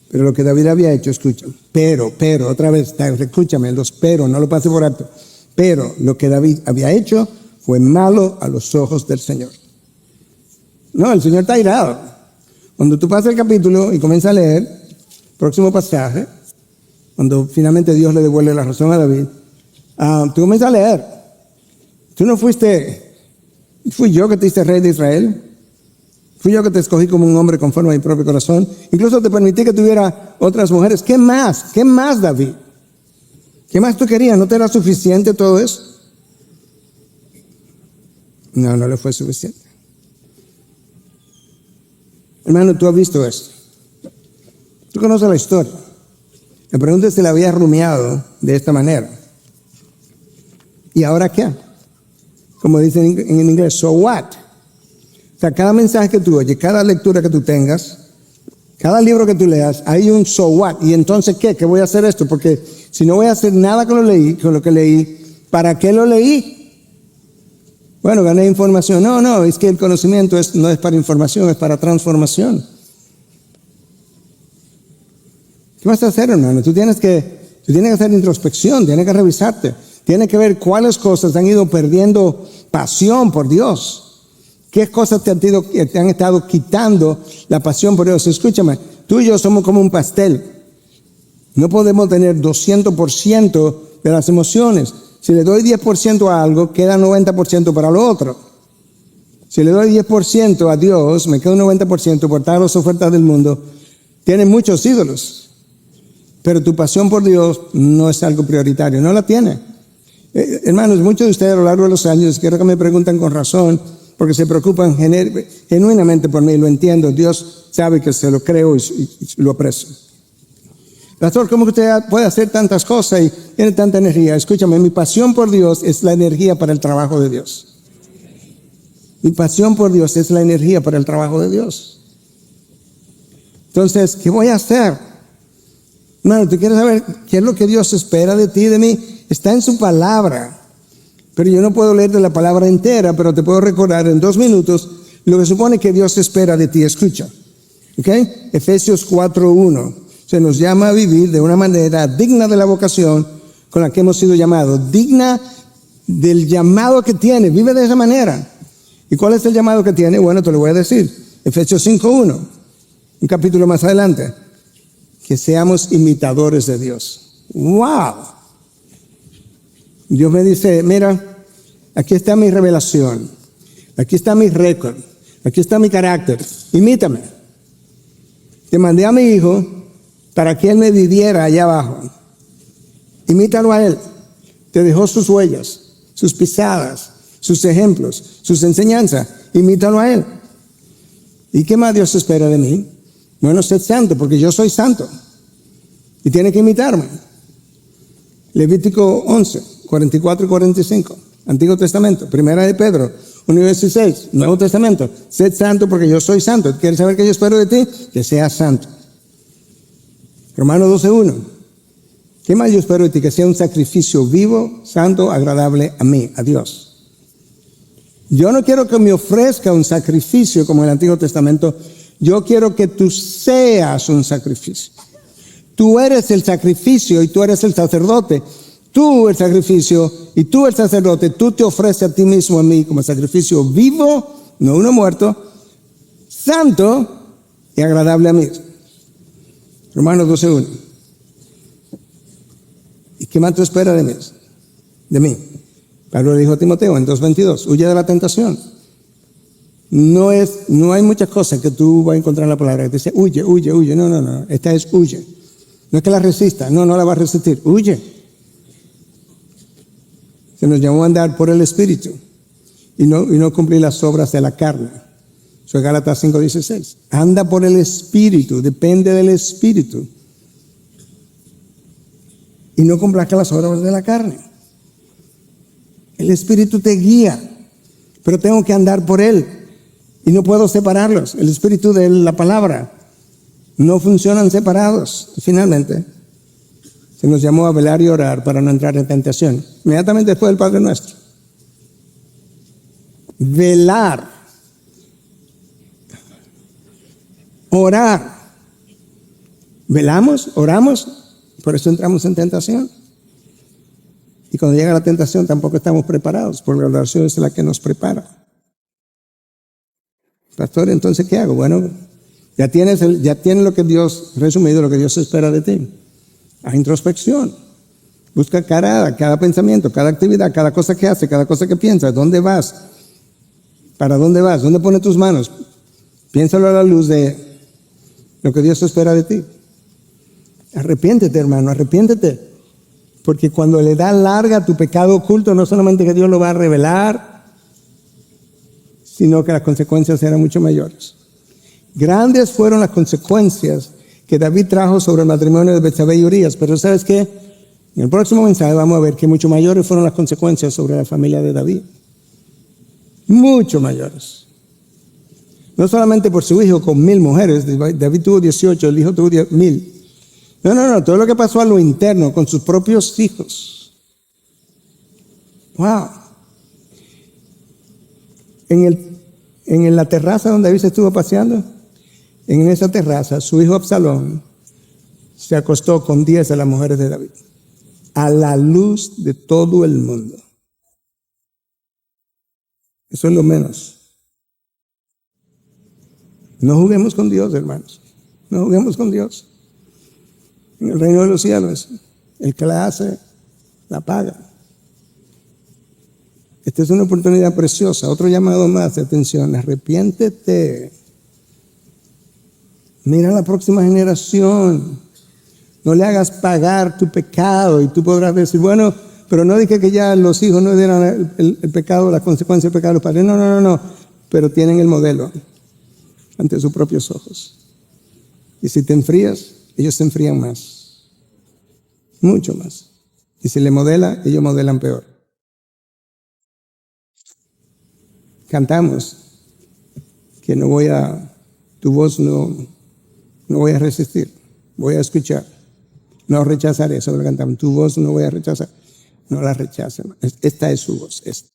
Pero lo que David había hecho, escucha, pero, otra vez, escúchame, los pero, no lo pase por alto. Pero lo que David había hecho fue malo a los ojos del Señor. No, el Señor está airado. Cuando tú pasas el capítulo y comienzas a leer, próximo pasaje, cuando finalmente Dios le devuelve la razón a David, tú comienzas a leer. Tú no fui yo que te hice rey de Israel. Fui yo que te escogí como un hombre conforme a mi propio corazón. Incluso te permití que tuviera otras mujeres. ¿Qué más? ¿Qué más, David? ¿Qué más tú querías? ¿No te era suficiente todo eso? No le fue suficiente. Hermano, tú has visto esto. Tú conoces la historia. La pregunta es si la había rumiado de esta manera. ¿Y ahora qué? Como dicen en inglés, so what? O sea, cada mensaje que tú oyes, cada lectura que tú tengas, cada libro que tú leas, hay un so what. ¿Y entonces qué? ¿Qué voy a hacer esto? Porque si no voy a hacer nada con lo que leí, ¿para qué lo leí? Bueno, gané información. No, es que el conocimiento no es para información, es para transformación. ¿Qué vas a hacer, hermano? Tú tienes que hacer introspección, tienes que revisarte, tienes que ver cuáles cosas han ido perdiendo pasión por Dios. ¿Qué cosas te han estado quitando la pasión por Dios? Escúchame, tú y yo somos como un pastel. No podemos tener 200% de las emociones. Si le doy 10% a algo, queda 90% para lo otro. Si le doy 10% a Dios, me queda un 90% por todas las ofertas del mundo. Tiene muchos ídolos, pero tu pasión por Dios no es algo prioritario, no la tiene. Hermanos, muchos de ustedes a lo largo de los años, creo que me preguntan con razón, porque se preocupan genuinamente por mí, lo entiendo. Dios sabe que se lo creo y lo aprecio. Pastor, ¿cómo que usted puede hacer tantas cosas y tiene tanta energía? Escúchame, mi pasión por Dios es la energía para el trabajo de Dios. Mi pasión por Dios es la energía para el trabajo de Dios. Entonces, ¿qué voy a hacer? Hermano, ¿tú quieres saber qué es lo que Dios espera de ti, de mí? Está en su palabra. Pero yo no puedo leerte la palabra entera, pero te puedo recordar en 2 minutos Lo que supone que Dios espera de ti, escucha. ¿Ok? Efesios 4:1. Se nos llama a vivir de una manera digna de la vocación con la que hemos sido llamados. Digna del llamado que tiene. Vive de esa manera. ¿Y cuál es el llamado que tiene? Bueno, te lo voy a decir. Efesios 5:1. Un capítulo más adelante. Que seamos imitadores de Dios. ¡Wow! Dios me dice, mira, aquí está mi revelación. Aquí está mi récord. Aquí está mi carácter. Imítame. Te mandé a mi hijo para que él me viviera allá abajo. Imítalo a él. Te dejó sus huellas, sus pisadas, sus ejemplos, sus enseñanzas. Imítalo a él. ¿Y qué más Dios espera de mí? Bueno, sed santo, porque yo soy santo. Y tiene que imitarme. Levítico 11, 44 y 45. Antiguo Testamento. Primera de Pedro 1:16. Nuevo Testamento. Sed santo porque yo soy santo. ¿Quieres saber qué yo espero de ti? Que seas santo. Romanos 12:1. ¿Qué más yo espero de ti? Que sea un sacrificio vivo, santo, agradable a mí, a Dios. Yo no quiero que me ofrezca un sacrificio como en el Antiguo Testamento. Yo quiero que tú seas un sacrificio. Tú eres el sacrificio y tú eres el sacerdote. Tú el sacrificio y tú el sacerdote. Tú te ofreces a ti mismo, a mí, como sacrificio vivo, no uno muerto, santo y agradable a mí. Romanos 12:1. ¿Y qué más tú esperas de mí? De mí. Pablo le dijo a Timoteo en 2:22, huye de la tentación. No hay muchas cosas que tú vas a encontrar en la palabra que te dice, huye, huye, huye. No. Esta es huye. No es que la resista. No la va a resistir. Huye. Se nos llamó a andar por el Espíritu y no cumplir las obras de la carne. Eso es Gálatas 5:16. Anda por el Espíritu, depende del Espíritu. Y no complazca las obras de la carne. El Espíritu te guía, pero tengo que andar por Él. Y no puedo separarlos. El Espíritu de la palabra no funcionan separados. Finalmente, se nos llamó a velar y orar para no entrar en tentación. Inmediatamente después del Padre Nuestro. Velar. Orar. Velamos, oramos, por eso entramos en tentación. Y cuando llega la tentación tampoco estamos preparados, porque la oración es la que nos prepara. Pastor, entonces, ¿qué hago? Bueno, ya tienes lo que Dios, resumido, lo que Dios espera de ti. A introspección. Busca cada pensamiento, cada actividad, cada cosa que hace, cada cosa que piensas. ¿Dónde vas? ¿Para dónde vas? ¿Dónde pones tus manos? Piénsalo a la luz de lo que Dios espera de ti. Arrepiéntete, hermano, arrepiéntete. Porque cuando le da larga tu pecado oculto, no solamente que Dios lo va a revelar, sino que las consecuencias serán mucho mayores. Grandes fueron las consecuencias que David trajo sobre el matrimonio de Betsabé y Urías, pero ¿sabes qué? En el próximo mensaje vamos a ver que mucho mayores fueron las consecuencias sobre la familia de David. Mucho mayores. No solamente por su hijo con 1000 mujeres, David tuvo 18, el hijo tuvo 1000. No, todo lo que pasó a lo interno con sus propios hijos. Wow. En la terraza donde David se estuvo paseando, en esa terraza, su hijo Absalón se acostó con 10 de las mujeres de David, a la luz de todo el mundo. Eso es lo menos. No juguemos con Dios, hermanos. No juguemos con Dios. En el reino de los cielos, el que la hace, la paga. Esta es una oportunidad preciosa. Otro llamado más de atención. Arrepiéntete. Mira a la próxima generación. No le hagas pagar tu pecado. Y tú podrás decir, bueno, pero no dije que ya los hijos no dieran el pecado, la consecuencia del pecado de los padres. No. Pero tienen el modelo ante sus propios ojos. Y si te enfrías, ellos se enfrían más. Mucho más. Y si le modela, ellos modelan peor. Cantamos que tu voz no voy a resistir, voy a escuchar, no rechazaré, eso lo cantamos, tu voz no voy a rechazar, no la rechacen, esta es su voz, esta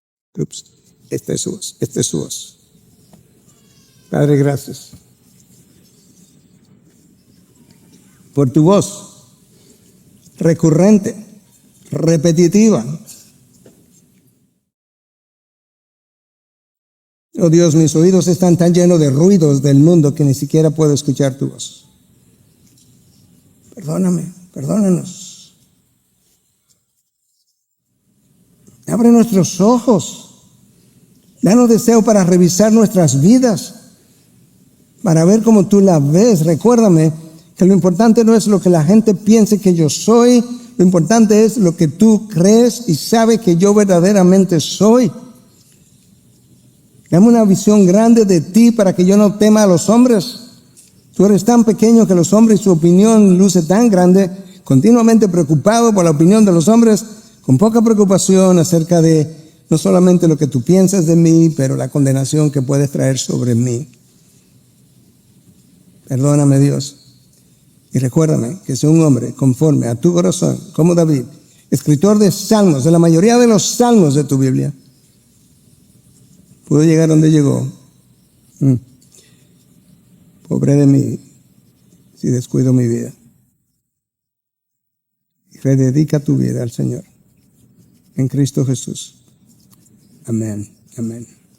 es su voz, esta es su voz. Padre, gracias por tu voz recurrente, repetitiva. Oh Dios, mis oídos están tan llenos de ruidos del mundo que ni siquiera puedo escuchar tu voz. Perdóname, perdónanos. Abre nuestros ojos. Danos deseo para revisar nuestras vidas, para ver cómo tú la ves. Recuérdame que lo importante no es lo que la gente piense que yo soy, lo importante es lo que tú crees y sabes que yo verdaderamente soy. Dame una visión grande de ti para que yo no tema a los hombres. Tú eres tan pequeño que los hombres, su opinión luce tan grande, continuamente preocupado por la opinión de los hombres, con poca preocupación acerca de no solamente lo que tú piensas de mí, pero la condenación que puedes traer sobre mí. Perdóname, Dios. Y recuérdame que soy un hombre conforme a tu corazón, como David, escritor de salmos, de la mayoría de los salmos de tu Biblia. Pudo llegar donde llegó. Pobre de mí si descuido mi vida. Rededica tu vida al Señor. En Cristo Jesús. Amén. Amén.